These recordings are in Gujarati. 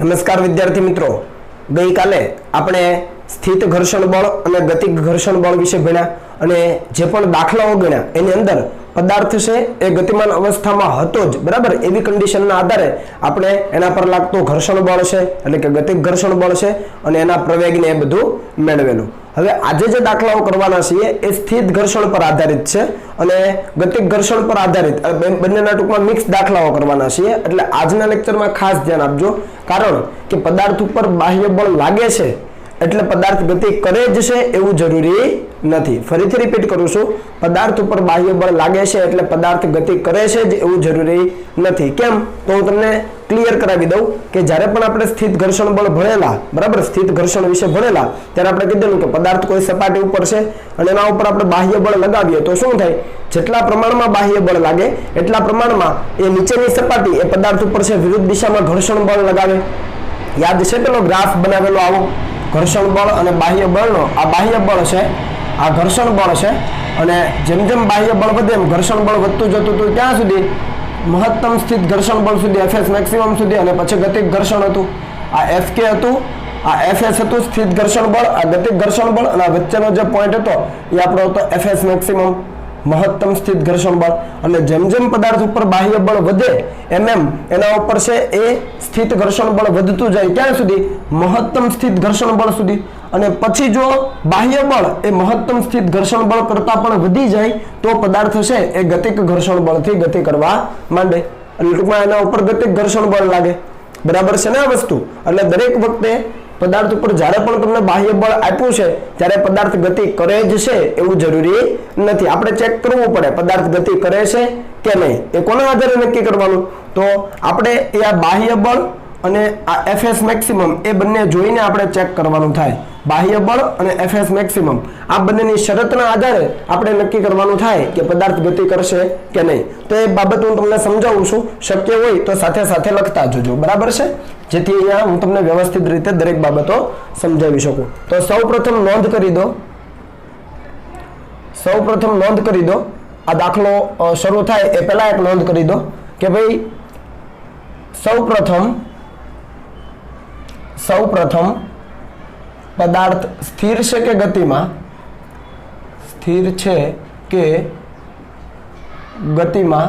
નમસ્કાર વિદ્યાર્થી મિત્રો, ગઈકાલે આપણે સ્થિત ઘર્ષણ બળ અને ગતિક ઘર્ષણ બળ વિશે ભણ્યા અને જે પણ દાખલાઓ ગણ્યા એની અંદર પદાર્થ છે એ ગતિમાન અવસ્થામાં હતો જ, બરાબર, એવી કન્ડિશનના આધારે આપણે એના પર લાગતું ઘર્ષણ બળ છે એટલે કે ગતિક ઘર્ષણ બળ છે અને એના પ્રવેગને એ બધું મેળવેલું. હવે આજે જે દાખલાઓ કરવાના છીએ એ સ્થિત ઘર્ષણ પર આધારિત છે અને ગતિક ઘર્ષણ પર આધારિત, બંનેના ટૂંકમાં મિક્સ દાખલાઓ કરવાના છીએ. એટલે આજના લેક્ચરમાં ખાસ ધ્યાન આપજો, કારણ કે પદાર્થ ઉપર બાહ્ય બળ લાગે છે એટલે પદાર્થ ગતિ કરે જ છે એવું જરૂરી નથી. ફરીથી રિપીટ કરું છું, પદાર્થ ઉપર બાહ્ય બળ લાગે છે એટલે પદાર્થ ગતિ કરે છે જ એવું જરૂરી નથી. કેમ? તો હું તમને ક્લિયર કરાવી દઉં કે જ્યારે પણ આપણે સ્થિત ઘર્ષણ બળ ભણેલા, બરાબર, સ્થિત ઘર્ષણ વિશે ભણેલા, ત્યારે આપણે કીધેલું કે પદાર્થ કોઈ સપાટી ઉપર છે અને એના ઉપર આપણે બાહ્ય બળ લગાવીએ તો શું થાય? જેટલા પ્રમાણમાં બાહ્ય બળ લાગે એટલા પ્રમાણમાં એ નીચેની સપાટી એ પદાર્થ ઉપર છે વિરુદ્ધ દિશામાં ઘર્ષણ બળ લગાવે. યાદ છે પેલો ગ્રાફ બનાવેલો આવો, ઘર્ષણ બળ અને બાહ્ય બળનો? આ બાહ્ય બળ છે, આ ઘર્ષણ બળ છે અને જેમ જેમ બાહ્ય બળ વધે એમ ઘર્ષણ બળ વધતું જતું હતું. ત્યાં સુધી મહત્તમ સ્થિત ઘર્ષણ બળ સુધી, એફએસ મેક્સિમમ સુધી, અને પછી ગતિક ઘર્ષણ હતું, આ એફકે હતું, આ એફએસ હતું સ્થિત ઘર્ષણ બળ, આ ગતિક ઘર્ષણ બળ, અને આ વચ્ચેનો જે પોઈન્ટ હતો એ આપણો હતો એફએસ મેક્સિમમ, મહત્તમ સ્થિત ઘર્ષણ બળ. અને જેમ જેમ પદાર્થ ઉપર બાહ્ય બળ વધે એમ એના ઉપર છે એ સ્થિત ઘર્ષણ બળ વધતું જાય. ક્યાં સુધી? મહત્તમ સ્થિત ઘર્ષણ બળ સુધી. અને પછી જો બાહ્ય બળ એ મહત્તમ સ્થિત ઘર્ષણ બળ કરતા પણ વધી જાય તો પદાર્થ છે એ ગતિક ઘર્ષણ બળથી ગતિ કરવા માંડે. એટલે ટૂંકમાં એના ઉપર ગતિક ઘર્ષણ બળ લાગે. બરાબર છે ને આ વસ્તુ? એટલે દરેક વખતે પદાર્થ ઉપર જ્યારે પણ તમને બાહ્ય બળ આપ્યું છે ત્યારે પદાર્થ ગતિ કરે જ છે એવું જરૂરી નથી. આપણે ચેક કરવું પડે પદાર્થ ગતિ કરે છે કે નહીં. એ કોના આધારે નક્કી કરવાનું? તો આપણે એ આ બાહ્ય બળ અને આ એફએસ મેક્સિમમ એ બંને જોઈને આપણે ચેક કરવાનું થાય. બાહ્ય બળ અને એફએસ મેક્સિમમ આ બંનેની શરતના આધારે આપણે નક્કી કરવાનું થાય કે પદાર્થ ગતિ કરશે કે નહીં. તો એ બાબત હું તમને સમજાવું છું, શક્ય હોય તો સાથે સાથે લખતા જજો, બરાબર છે, જેથી અહીંયા હું તમને વ્યવસ્થિત રીતે દરેક બાબતો સમજાવી શકું. તો સૌપ્રથમ નોંધ કરી દો, આ દાખલો શરૂ થાય એ પહેલા એક નોંધ કરી દો કે ભાઈ સૌપ્રથમ પદાર્થ સ્થિર છે કે ગતિમાં? સ્થિર છે કે ગતિમાં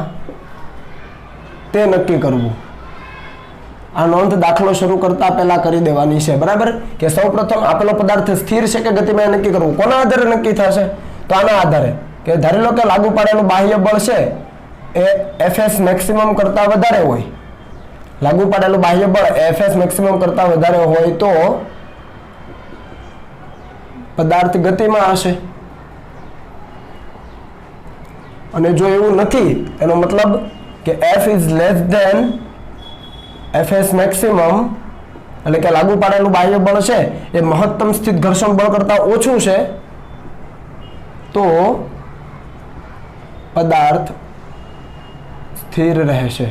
તે નક્કી કરવું. આ નોંધ દાખલો શરૂ કરતા પહેલા કરી દેવાની છે, બરાબર, કે સૌપ્રથમ આપેલો પદાર્થ સ્થિર છે કે ગતિમાં નક્કી કરવું. કોના આધારે નક્કી થશે? તો આના આધારે કે ધારી લો કે લાગુ પાડેલું બાહ્ય બળ છે એ એફએસ મેક્સિમમ કરતા વધારે હોય. લાગુ પાડેલું બાહ્ય બળ એફએસ મેક્સિમમ કરતા વધારે હોય તો પદાર્થ ગતિમાં હશે. અને જો એવું નથી, એનો મતલબ કે F is less than F S maximum, એટલે કે લાગુ પાડેલું બાહ્ય બળ છે એ મહત્તમ સ્થિત ઘર્ષણ બળ કરતા ઓછું છે, તો પદાર્થ સ્થિર રહેશે.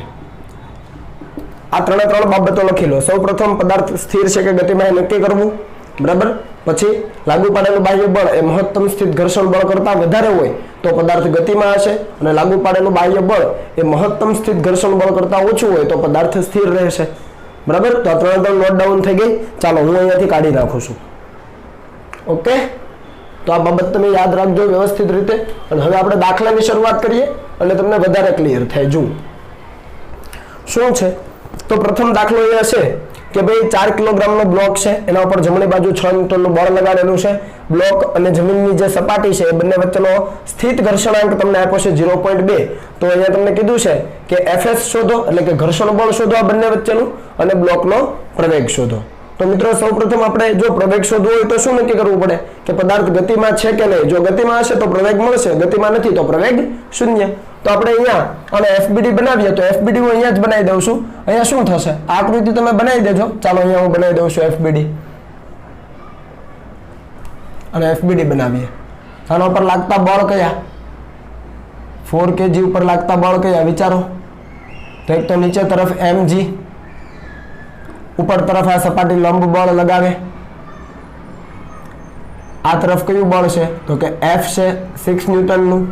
આ ત્રણે ત્રણ બાબતો લખી લો. સૌપ્રથમ પદાર્થ સ્થિર છે કે ગતિમાં નક્કી કરવું, બરાબર. પછી લાગુ પાડેલું બાહ્ય બળ એ મહત્તમ સ્થિત ઘર્ષણ બળ કરતા વધારે હોય તો પદાર્થ ગતિમાં હશે, અને લાગુ પાડેલું બાહ્ય બળ એ મહત્તમ સ્થિત ઘર્ષણ બળ કરતા ઓછું હોય તો પદાર્થ સ્થિર રહેશે, બરાબર. તો આ ત્રણ નોટ ડાઉન થઈ ગઈ. ચાલો હું અહીંયાથી કાઢી નાખું છું. ઓકે, તો આ બાબત તમે યાદ રાખજો વ્યવસ્થિત રીતે. અને હવે આપણે દાખલાની શરૂઆત કરીએ એટલે તમને વધારે ક્લિયર થાય. જુઓ શું છે. તો પ્રથમ દાખલો એ હશે કે ભાઈ 4 કિલોગ્રામનો બ્લોક છે, એના ઉપર જમણી બાજુ 6 ન્યૂટનનું બળ લગાડેલું છે. બ્લોક અને જમીનની જે સપાટી છે એ બંને વચ્ચેનો સ્થિત ઘર્ષણાંક તમને આપ્યો છે 0.2. તો અહીંયા તમને કીધું છે કે એફએસ શોધો, એટલે કે ઘર્ષણ બળ શોધો આ બંને વચ્ચેનું, અને બ્લોકનો પ્રવેગ શોધો. તો મિત્રો સૌપ્રથમ આપણે જો પ્રવેગ શોધવો હોય તો શું નક્કી કરવું પડે કે પદાર્થ ગતિમાં છે કે નહીં. જો ગતિમાં હશે તો પ્રવેગ મળશે, ગતિમાં નથી તો પ્રવેગ શૂન્ય. તો આપણે અહીંયા અને એફબીડી બનાવીએ તો એફબીડી હું અહીંયા જ બનાવી દઉં છું. અહીંયા શું થશે? આ આકૃતિ તમે બનાવી દેજો. ચાલો અહીંયા હું બનાવી દઉં છું એફબીડી, અને એફબીડી બનાવીએ. આના ઉપર લાગતા બળ કયા? 4 kg ઉપર લાગતા બળ કયા વિચારો? તો એક તો નીચે તરફ mg, ઉપર તરફ આ સપાટી લંબ બળ લગાવે. આ તરફ કયું બળ છે? તો કે F છે 6 ન્યૂટનનું,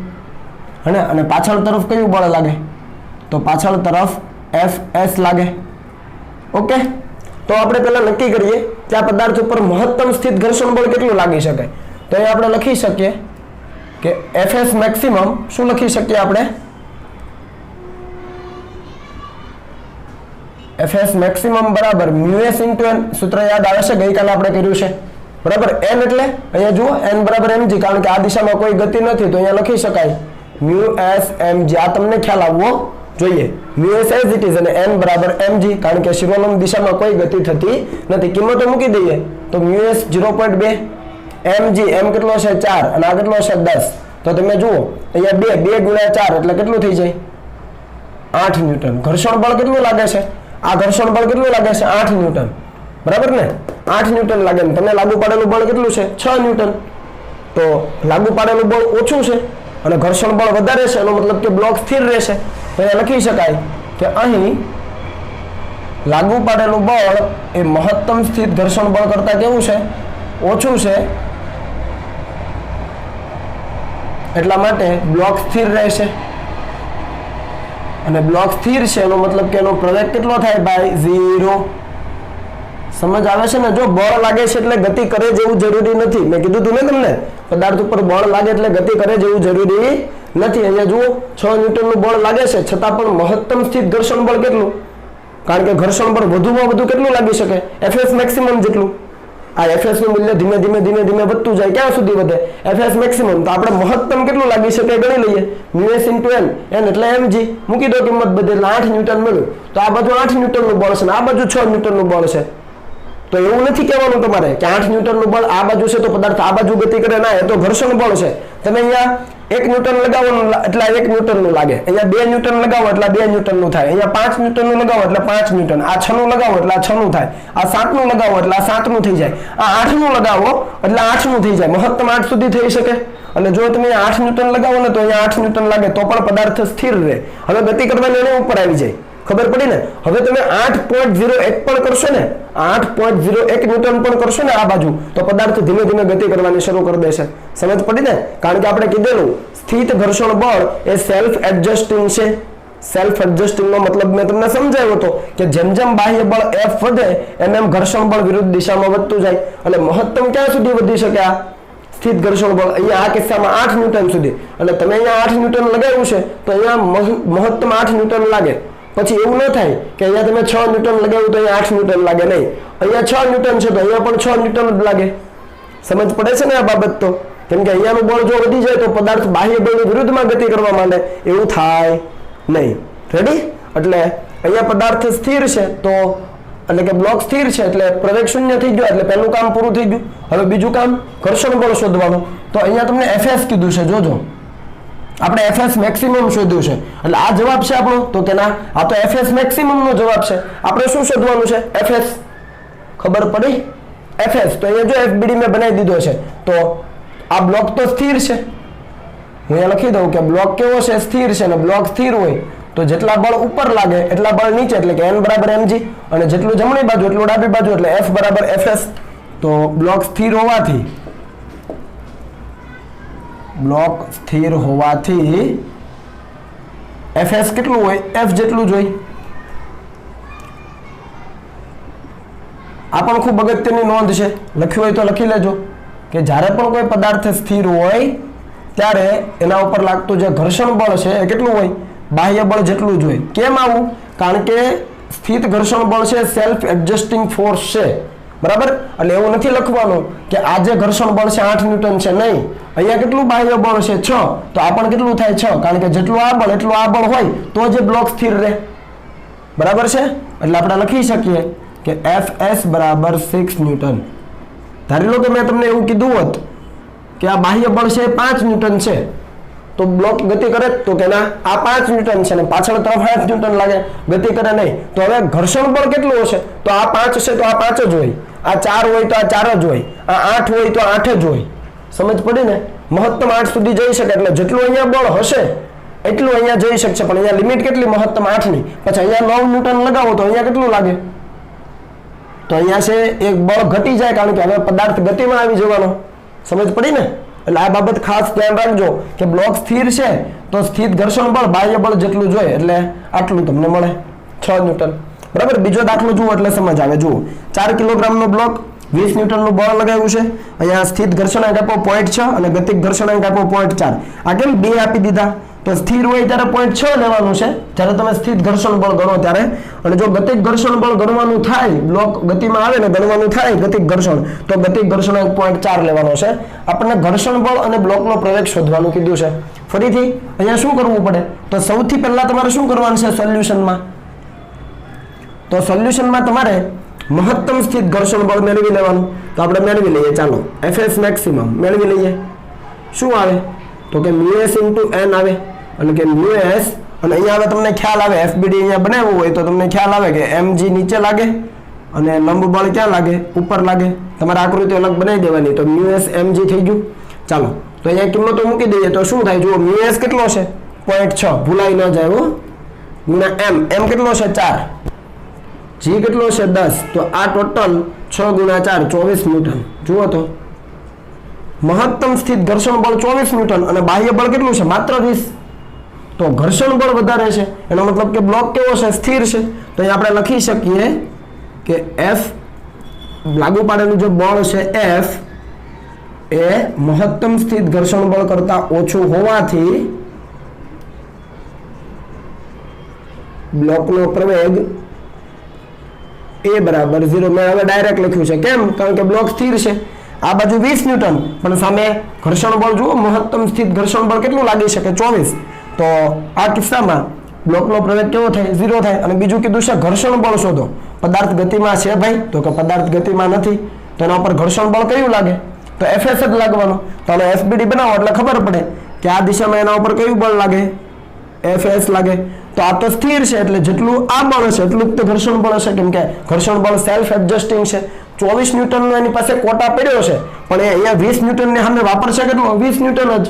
અને પાછળ તરફ કયું બળ લાગે? તો પાછળ તરફ Fs લાગે. ઓકે, તો આપણે પહેલા નક્કી કરીએ કે આ પદાર્થ ઉપર મહત્તમ સ્થિત ઘર્ષણ બળ કેટલું લાગી શકે. તો અહીં આપણે લખી શકીએ કે Fs મેક્સિમમ શું લખી શકીએ આપણે? Fs મેક્સિમમ બરાબર મ્યુએસ ઇન્ટુ એન. સૂત્ર યાદ આવે છે, ગઈકાલે આપણે કર્યું છે બરાબર. n એટલે અહીંયા જુઓ n બરાબર mg, કારણ કે આ દિશામાં કોઈ ગતિ નથી તો અહીંયા લખી શકાય મ્યુએસ mg. આ તમને ખ્યાલ આવવો જોઈએ. મ્યુએસ એઝ ઇટ ઇઝ અને n બરાબર mg, કારણ કે શિરોલંબ દિશામાં કોઈ ગતિ થતી નથી. કિંમતો મૂકી દઈએ તો મ્યુએસ 0.2, mg m કેટલો છે 4 અને આ કેટલો છે 10. તો તમે જુઓ અહીંયા 2 ગુણ્યા 4 એટલે કેટલું થઈ જાય? 8 ન્યૂટન. ઘર્ષણ બળ કેટલું લાગે છે? આ ઘર્ષણ બળ કેટલું લાગે છે? 8 ન્યૂટન. બરાબર ને? 8 ન્યૂટન લાગે ને તમે લાગુ પાડેલું બળ કેટલું છે? 6 ન્યૂટન. તો લાગુ પાડેલું બળ ઓછું છે અને ઘર્ષણ બળ વધારે છે, એનો મતલબ કે બ્લોક સ્થિર રહેશે. તો અહીંયા લખી શકાય કે અહીં લાગુ પાડેલું બળ એ મહત્તમ સ્થિત ઘર્ષણ બળ કરતા કેવું છે? ઓછું છે. એટલા માટે બ્લોક સ્થિર રહેશે અને બ્લોક સ્થિર છે એનો મતલબ કે એનો પ્રવેગ કેટલો થાય ભાઈ? 0. સમજ આવે છે ને? જો બળ લાગે છે એટલે ગતિ કરે જેવું જરૂરી નથી. મેં કીધું તું ને તમને, પદાર્થ ઉપર બળ લાગે એટલે ગતિ કરે જેવું જરૂરી નથી. અહીંયા જુઓ 6 ન્યૂટનનું બળ લાગે છે છતાં પણ મહત્તમ સ્થિત ઘર્ષણ બળ કેટલું? કારણ કે ઘર્ષણ બળ વધુમાં વધુ કેટલું લાગી શકે? Fs મેક્સિમમ જેટલું. આ Fs નું મૂલ્ય ધીમે ધીમે વધતું જાય. ક્યાં સુધી વધે? Fs maximum. તો આપણે મહત્તમ કેટલું લાગી શકે ગણી લઈએ. મ્યુએસ ઇન્ટુ n, n એટલે mg. મૂકી દો કિંમત બધે એટલે 8 ન્યૂટન મળ્યું. તો આ બાજુ 8 ન્યૂટનનું બળ છે અને આ બાજુ 6 ન્યૂટનનું બળ છે. તો એવું નથી કહેવાનું તમારે કે 8 ન્યૂટનનું બળ આ બાજુ છે તો પદાર્થ આ બાજુ ગતિ કરે. ના, એ તો ઘર્ષણ બળ છે. તમે અહીંયા 1 ન્યૂટન લગાવો એટલે 1 ન્યૂટનનું લાગે. અહીંયા 2 ન્યૂટન લગાવો એટલે 2 ન્યૂટનનું થાય. અહીંયા 5 ન્યૂટનનું લગાવો એટલે 5 ન્યૂટન. આ 6 નું લગાવો એટલે આ 6 નું થાય. આ 7 નું લગાવો એટલે આ 7 નું થઈ જાય. આ 8 નું લગાવો એટલે 8 નું થઈ જાય. મહત્તમ 8 સુધી થઈ શકે. અને જો તમે 8 ન્યૂટન લગાવો ને તો અહીંયા 8 ન્યૂટન લાગે તો પણ પદાર્થ સ્થિર રહે. હવે ગતિ કરવાની એને ઉપર આવી જાય. ખબર પડી ને? હવે તમે 8.01 પણ કરશો ને, 8.01 ન્યૂટન પણ કરશો ને આ બાજુ, તો પદાર્થ ધીમે ધીમે ગતિ કરવાની શરૂ કરી દેશે. સમજ પડી ને? કારણ કે આપણે કીધેલું સ્થિત ઘર્ષણ બળ એ સેલ્ફ એડજસ્ટિંગ છે. સેલ્ફ એડજસ્ટિંગ નો મતલબ મેં તમને સમજાવ્યો હતો કે જેમ જેમ બાહ્ય બળ F વધે એમ ઘર્ષણ બળ વિરુદ્ધ દિશામાં વધતું જાય. અને મહત્તમ ક્યાં સુધી વધી શકે આ સ્થિત ઘર્ષણ બળ? અહીંયા આ કિસ્સામાં 8 ન્યૂટન સુધી. એટલે તમે અહીંયા 8 ન્યૂટન લગાવ્યું છે તો અહીંયા મહત્તમ 8 ન્યૂટન લાગે. પછી એવું ન થાય કે અહીંયા તમે 6 ન્યૂટન લગાવ્યું તો અહીંયા 8 ન્યૂટન લાગે. નહીં, અહીંયા 6 ન્યૂટન છે તો અહીંયા પણ 6 ન્યૂટન જ લાગે. સમજ પડે છે ને આ બાબત? તો કેમ કે અહીંયાનું બળ જો વધી જાય તો પદાર્થ બાહ્ય બળની વિરુદ્ધમાં ગતિ કરવા માંડે. એવું થાય નહીં. રેડી? એટલે અહીંયા પદાર્થ સ્થિર છે તો એટલે કે બ્લોક સ્થિર છે એટલે પ્રવેગ શૂન્ય થઈ ગયો. એટલે પહેલું કામ પૂરું થઈ ગયું. હવે બીજું કામ ઘર્ષણ બળ શોધવાનું. તો અહીંયા તમને Fs કીધું છે. જોજો, આપણે Fs મેક્સિમમ શોધ્યું છે એટલે આ જવાબ છે આપણો. તો કે ના, આ તો Fs મેક્સિમમ નો જવાબ છે. આપણે શું શોધવાનું છે? Fs. ખબર પડી? Fs. તો અહીંયા જો FBD મેં બનાવી દીધો છે. તો આ બ્લોક તો સ્થિર છે. હું અહીંયા લખી દઉં કે બ્લોક કેવો છે? સ્થિર છે. અને બ્લોક સ્થિર હોય તો જેટલા બળ ઉપર લાગે એટલા બળ નીચે, એટલે કે n બરાબર mg, અને જેટલું જમણી બાજુ એટલું ડાબી બાજુ, એટલે F બરાબર Fs. તો બ્લોક સ્થિર હોવાથી Fs કેટલું હોય? F જેટલું જ હોય. આ પણ ખૂબ અગત્યની નોંધ છે. લખ્યું હોય તો લખી લેજો કે જ્યારે પણ કોઈ પદાર્થ સ્થિર હોય ત્યારે એના ઉપર લાગતું જે ઘર્ષણ બળ છે એ કેટલું હોય? બાહ્ય બળ જેટલું જ હોય. કેમ આવું? કારણ કે સ્થિત ઘર્ષણ બળ છે સેલ્ફ એડજસ્ટિંગ ફોર્સ છે. બરાબર? એટલે એવું નથી લખવાનું કે આ જે ઘર્ષણ બળ છે 8 ન્યૂટન છે. નહીં, અહીંયા કેટલું બાહ્ય બળ છે? 6. તો આ પણ કેટલું થાય? 6. કારણ કે જેટલું આ બળ એટલું આ બળ હોય તો જે બ્લોક સ્થિર રહે. બરાબર છે? એટલે આપણે લખી શકીએ કે Fs બરાબર 6 ન્યૂટન. ધારી લો કે મેં તમને એવું કીધું હોત કે આ બાહ્ય બળ છે 5 ન્યૂટન છે તો બ્લોક ગતિ કરે? તો કે ના, આ 5 ન્યૂટન છે ને પાછળ તરફ 8 ન્યૂટન લાગે, ગતિ કરે નહીં. તો હવે ઘર્ષણ બળ કેટલું હશે? તો આ 5 છે તો આ 5 જ હોય. આ 4 હોય તો આ 4 જ હોય. આ 8 હોય તો 8 જ હોય. સમજ પડી ને? મહત્તમ 8 સુધી જઈ શકે. એટલે જેટલું અહીંયા બળ હશે એટલું અહીંયા જઈ શકશે. પણ અહીંયા લિમિટ કેટલી? મહત્તમ 8 ની. પછી અહીંયા 9 ન્યૂટન લગાવો તો અહીંયા કેટલું લાગે? તો અહીંયા છે એક બળ ઘટી જાય, કારણ કે હવે પદાર્થ ગતિમાં આવી જવાનો. સમજ પડી ને? એટલે આ બાબત ખાસ ધ્યાન રાખજો કે બ્લોક સ્થિર છે તો સ્થિત ઘર્ષણ બળ બાહ્ય બળ જેટલું જોઈએ એટલે આટલું તમને મળે 6 ન્યૂટન. બરાબર. બીજો દાખલો જુઓ એટલે સમજ આવે. જુઓ 4 કિલોગ્રામનો બ્લોક 20 ન્યૂટનનું બળ લગાવ્યું છે. અહીંયા સ્થિત ઘર્ષણાંક આપ્યો 0.6 અને ગતિક ઘર્ષણાંક આપ્યો 0.4. આ કેમ બે આપી દીધા? તો સ્થિર હોય ત્યારે 0.6 લેવાનું છે જ્યારે તમે સ્થિત ઘર્ષણ બળ ગણો ત્યારે, અને જો ગતિક ઘર્ષણ બળ ગણવાનું થાય, બ્લોક ગતિમાં આવે ને ગણવાનું થાય ગતિક ઘર્ષણ, તો ગતિક ઘર્ષણાંક 0.4 લેવાનો છે. આપણને ઘર્ષણ બળ અને બ્લોકનો પ્રવેગ શોધવાનું કીધું છે. ફરીથી અહીંયા શું કરવું પડે? તો સૌથી પહેલા તમારે શું કરવાનું છે સોલ્યુશનમાં? તો સોલ્યુશનમાં તમારે મહત્તમ સ્થિત ઘર્ષણ બળ મેળવી લેવાનું. તો આપણે મેળવી લઈએ. ચાલો Fs મેક્સિમમ મેળવી લઈએ. શું આવે? તો કે μs n આવે, અને કે μs, અને અહીંયા હવે તમને ખ્યાલ આવે FBD અહીંયા બનાવવું હોય તો તમને ખ્યાલ આવે કે mg નીચે લાગે અને લંબ બળ ક્યાં લાગે? ઉપર લાગે. તમારે આકૃતિ અલગ બનાવી દેવાની. તો μs mg થઈ ગયું. ચાલો તો અહીંયા કિંમતો મૂકી દઈએ તો શું થાય? જુઓ μs કેટલો છે? 0.6, ભૂલાઈ ન જાય હો, ગુણ્યા m કેટલો છે? 4, g કેટલો છે? 10. તો આ ટોટલ 6 ગુણ્યા 4 24 ન્યૂટન. જુઓ તો મહત્તમ સ્થિત ઘર્ષણ બળ 24 ન્યૂટન અને બાહ્ય બળ કેટલું છે? માત્ર 20. તો ઘર્ષણ બળ વધારે છે એનો મતલબ કે બ્લોક કેવો છે? સ્થિર છે. તો અહીં આપણે લખી શકીએ કે F લાગુ પાડેલું જે બળ છે F એ મહત્તમ સ્થિત ઘર્ષણ બળ કરતા ઓછું હોવાથી બ્લોકનો પ્રવેગ એ બરાબર 0. મેં હવે ડાયરેક્ટ લખ્યું છે. કેમ? કારણ કે બ્લોક સ્થિર છે. આ બાજુ 20 ન્યૂટન, પણ સામે ઘર્ષણ બળ જુઓ, મહત્તમ સ્થિત ઘર્ષણ બળ કેટલું લાગી શકે? 24. તો આ કિસ્સામાં બ્લોકનો પ્રવેગ કેવો થાય? 0 થાય. અને બીજું કીધું છે ઘર્ષણ બળ શોધો. પદાર્થ ગતિમાં છે ભાઈ? તો કે પદાર્થ ગતિમાં નથી. તો એના ઉપર ઘર્ષણ બળ કયું લાગે? તો Fs જ લાગવાનું. તો આનો FBD બનાવો એટલે ખબર પડે કે આ દિશામાં એના ઉપર કયું બળ લાગે? Fs લાગે. તો આ તો સ્થિર છે એટલે જેટલું આ બળ હશે એટલું જ ઘર્ષણ બળ હશે, કેમ કે ઘર્ષણ બળ સેલ્ફ એડજસ્ટિંગ છે. 24 ન્યૂટનનો એની પાસે કોટા પડ્યો છે, પણ એ અહીંયા 20 ન્યૂટનની સામે વાપરશે કેટલું? 20 ન્યૂટન જ.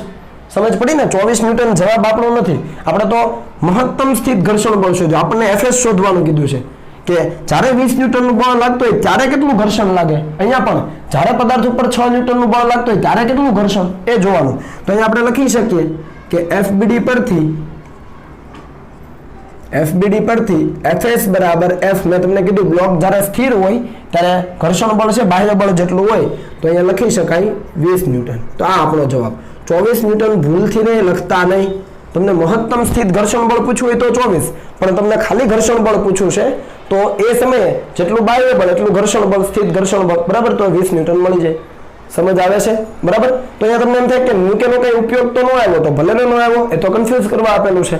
સમજ પડી ને? 24 ન્યૂટન જવાબ આપણો નથી. આપણે તો મહત્તમ સ્થિત ઘર્ષણ બળ શોધ્યું. આપણને Fs શોધવાનું કીધું છે કે જ્યારે 20 ન્યૂટનનું બળ લાગતું હોય ત્યારે કેટલું ઘર્ષણ લાગે. અહીંયા પણ જ્યારે પદાર્થ ઉપર 6 ન્યૂટનનું બળ લાગતું હોય ત્યારે કેટલું ઘર્ષણ એ જોવાનું. તો અહીંયા આપણે લખી શકીએ કે FBD પરથી Fs બરાબર F. મેં તમને કીધું બ્લોક જ્યારે સ્થિર હોય ત્યારે ઘર્ષણ બળ છે બાહ્ય બળ જેટલું હોય, તો અહીંયા લખી શકાય 20 ન્યૂટન. તો આ આપણો જવાબ. 24 ન્યૂટન ભૂલથી નહીં લખતા નહીં. તમને મહત્તમ સ્થિત ઘર્ષણ બળ પૂછવું હોય તો 24, પણ તમને ખાલી ઘર્ષણ બળ પૂછવું છે તો એ સમયે જેટલું બાહ્ય બળ એટલું ઘર્ષણ બળ, સ્થિત ઘર્ષણ બળ, બરાબર, તો 20 ન્યૂટન મળી જાય. સમજ આવે છે? બરાબર. તો અહીંયા તમને એમ થાય કે મૂકેનો કઈ ઉપયોગ તો ન આવ્યો, તો ભલે ન આવ્યો, એ તો કન્ફ્યુઝ કરવા આપેલું છે.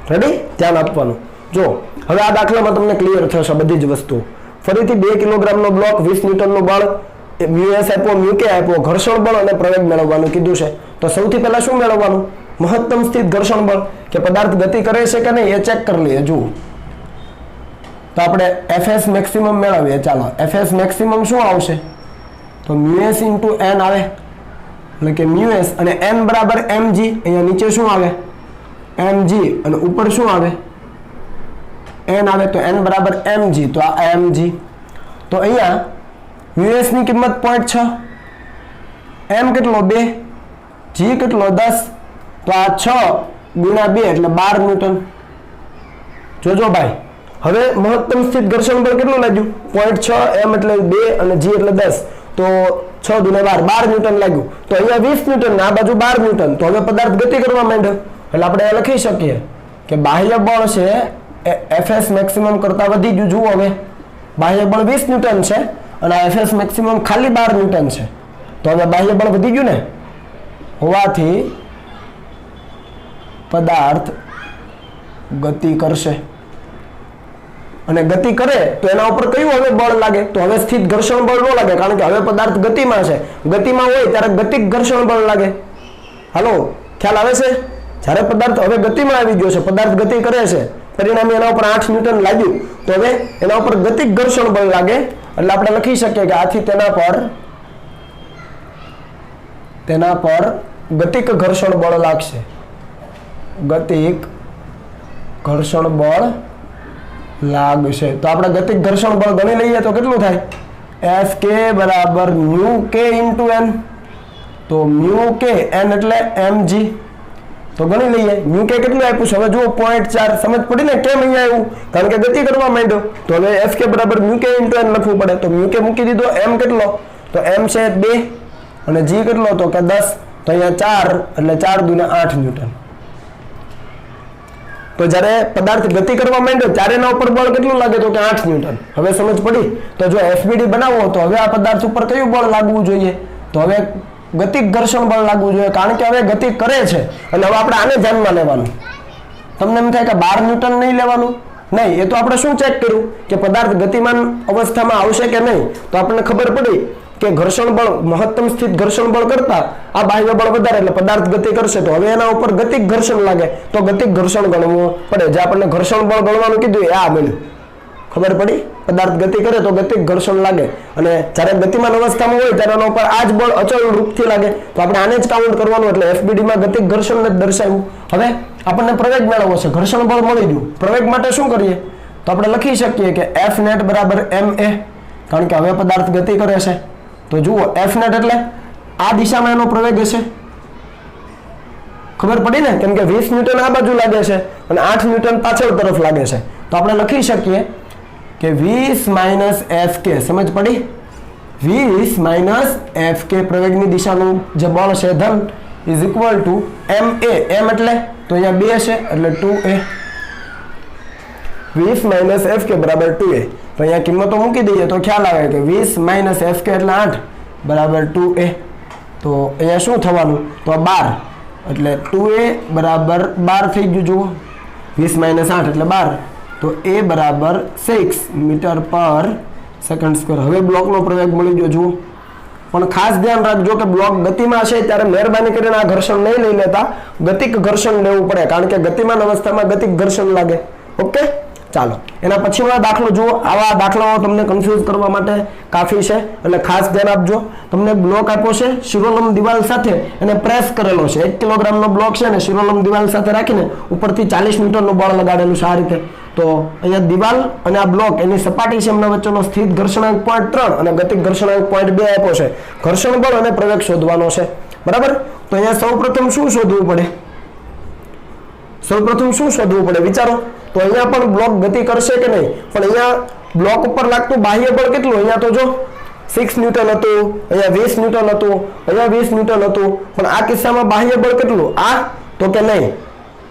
રેડી? ધ્યાન આપવાનું. જો હવે આ દાખલામાં તમને ક્લિયર થશે બધી જ વસ્તુ. ફરીથી 2 કિલોગ્રામનો બ્લોક 20 ન્યૂટનનું બળ, μs આપ્યો, μk આપ્યો, ઘર્ષણ બળ અને પ્રવેગ મેળવવાનું કીધું છે. તો સૌથી પહેલા શું મેળવવાનું? મહત્તમ સ્થિત ઘર્ષણ બળ, કે પદાર્થ ગતિ કરે છે કે નહીં એ ચેક કરી લઈએ. જુઓ તો આપણે Fs મેક્સિમમ મેળવીએ. ચાલો Fs મેક્સિમમ શું આવશે? તો μs * n આવે, એટલે કે μs અને n બરાબર mg. અહીંયા નીચે શું આવે? mg, અને ઉપર શું આવે? n આવે. તો n બરાબર mg, તો આ mg. તો અહીંયા μs ની કિંમત 0.6, m કેટલો? 2, g કેટલો? 10. તો આ 6 ગુણ્યા 2 એટલે 12 ન્યૂટન. જોજો ભાઈ, હવે મહત્તમ સ્થિત ઘર્ષણ બળ કેટલું લાગ્યું? 0.6, m એટલે 2 અને g એટલે 10. તો 6 ગુણ્યા 12 ન્યૂટન લાગ્યું. તો અહીંયા 20 ન્યૂટન, આ બાજુ 12 ન્યૂટન. તો હવે પદાર્થ ગતિ કરવા માંડ્યો એટલે આપણે લખી શકીએ કે બાહ્ય બળ છે Fs મેક્સિમમ કરતા વધી ગયું. જુઓ હવે બાહ્ય બળ 20 ન્યૂટન છે અને Fs મેક્સિમમ ખાલી 12 ન્યૂટન છે. તો હવે બાહ્ય બળ વધી ગયું ને, હોવાથી પદાર્થ ગતિ કરશે. અને ગતિ કરે તો એના ઉપર કયું હવે બળ લાગે? તો હવે સ્થિત ઘર્ષણ બળ ન લાગે, કારણ કે હવે પદાર્થ ગતિમાં છે. ગતિમાં હોય ત્યારે ગતિક ઘર્ષણ બળ લાગે. હાલો, ખ્યાલ આવે છે? જ્યારે પદાર્થ હવે ગતિમાં આવી ગયો છે, પદાર્થ ગતિ કરે છે, પરિણામે એના ઉપર 8 ન્યૂટન લાગ્યું, તો હવે એના ઉપર ગતિક ઘર્ષણ બળ લાગે. એટલે આપણે લખી શકીએ કે આથી તેના પર ગતિક ઘર્ષણ બળ લાગશે. ગતિક ઘર્ષણ બળ લાગશે. તો આપણે ગતિક ઘર્ષણ બળ ગણી લઈએ તો કેટલું થાય? Fk બરાબર μk * n. તો μk, n એટલે mg, તો ગણી લઈએ મ્યુ કે કેટલું આપ્યું છે હવે જુઓ 0.4 સમજ પડી ને કેમ અહીંયા આવ્યું કારણ કે ગતિ કરવા માંડ્યો તો હવે F k બરાબર મ્યુ કે * n લખવું પડે તો મ્યુ કે મૂકી દીધો m કેટલો તો m છે 2 અને g કેટલો તો કે 10 તો અહીંયા 4 એટલે 4 દુ 8 ન્યૂટન તો જ્યારે પદાર્થ ગતિ કરવા માંડ્યો ત્યારે એના ઉપર બળ કેટલું લાગે તો કે 8 ન્યૂટન હવે સમજ પડી તો જો FBD બનાવવો તો હવે આ પદાર્થ ઉપર કયું બળ લાગવું જોઈએ તો હવે ગતિક ઘર્ષણ બળ લાગવું જોઈએ કારણ કે હવે ગતિ કરે છે અને હવે આપણે આને ધ્યાનમાં લેવાનું તમને એમ થાય કે 12 ન્યૂટન નહીં લેવાનું નહીં એ તો આપણે શું ચેક કર્યું કે પદાર્થ ગતિમાન અવસ્થામાં આવશે કે નહીં તો આપણને ખબર પડી કે ઘર્ષણ બળ મહત્તમ સ્થિત ઘર્ષણ બળ કરતા આ બાહ્ય બળ વધારે એટલે પદાર્થ ગતિ કરશે તો હવે એના ઉપર ગતિક ઘર્ષણ લાગે તો ગતિક ઘર્ષણ ગણવું પડે જે આપણને ઘર્ષણ બળ ગણવાનું કીધું આ મળ્યું ખબર પડી પદાર્થ ગતિ કરે તો ગતિક ઘર્ષણ લાગે અને જ્યારે ગતિમાન અવસ્થામાં હોય ત્યારે એના ઉપર આ જ બળ અચળ રૂપથી લાગે તો આપણે આને જ કાઉન્ટ કરવાનું એટલે FBD માં ગતિક ઘર્ષણને જ દર્શાવ્યું હવે આપણને પ્રવેગ મેળવવો છે ઘર્ષણ બળ મળી ગયું પ્રવેગ માટે શું કરીએ તો આપણે લખી શકીએ કે F net બરાબર ma કારણ કે હવે પદાર્થ ગતિ કરે છે તો જુઓ F net એટલે આ દિશામાં એનો પ્રવેગ હશે ખબર પડી ને કેમ કે 20 ન્યૂટન આ બાજુ લાગે છે અને 8 ન્યૂટન પાછળ તરફ લાગે છે તો આપણે લખી શકીએ કે 20 - F k સમજ પડી 20 - F k પ્રવેગની દિશાનું જે બળ છે ધન is equal to ma m એટલે તો અહીંયા 2 છે એટલે 2a 20 - F k બરાબર 2a તો અહીંયા કિંમતો મૂકી દઈએ તો ખ્યાલ આવે કે 20 - F k એટલે 8 બરાબર 2a તો અહીંયા શું થવાનું તો 12 એટલે 2a બરાબર 12 થઈ ગયું જુઓ 20 - 8 એટલે 12 તો a બરાબર 6 મીટર પર સેકન્ડ સ્ક્વેર હવે બ્લોકનો પ્રવેગ મળી ગયો જુઓ પણ ખાસ ધ્યાન રાખજો કે બ્લોક ગતિમાં છે ત્યારે મહેરબાની કરીને આ ઘર્ષણ નહીં લઈ લેતા ગતિક ઘર્ષણ લેવું પડે કારણ કે ગતિમાન અવસ્થામાં ગતિક ઘર્ષણ લાગે ઓકે ચાલો એના પછીનો દાખલો જુઓ આવા દાખલાઓ તમને કન્ફ્યુઝ કરવા માટે કાફી છે એટલે ખાસ ધ્યાન આપજો તમને બ્લોક આપ્યો છે શિરોલંબ દિવાલ સાથે એને પ્રેસ કરેલો છે 1 કિલોગ્રામનો બ્લોક છે ને શિરોલંબ દિવાલ સાથે રાખીને ઉપરથી 40 ન્યૂટનનું બળ લગાડેલું છે આ રીતે તો અહીંયા દિવાલ અને આ બ્લોક એની સપાટી છે એમના વચ્ચેનો સ્થિત ઘર્ષણાંક 0.3 અને ગતિક ઘર્ષણાંક 0.2 આપ્યો છે ઘર્ષણ બળ અને પ્રવેગ શોધવાનો છે બરાબર તો અહીંયા સૌપ્રથમ શું શોધવું પડે વિચારો તો અહીંયા પણ બ્લોક ગતિ કરશે કે નહીં પણ અહીંયા બ્લોક ઉપર લાગતું બાહ્ય બળ કેટલું અહીંયા તો જો 6 ન્યૂટન હતું અહીંયા 20 ન્યૂટન હતું અહીંયા 20 ન્યૂટન હતું પણ આ કિસ્સામાં બાહ્ય બળ કેટલું આ તો કે નહીં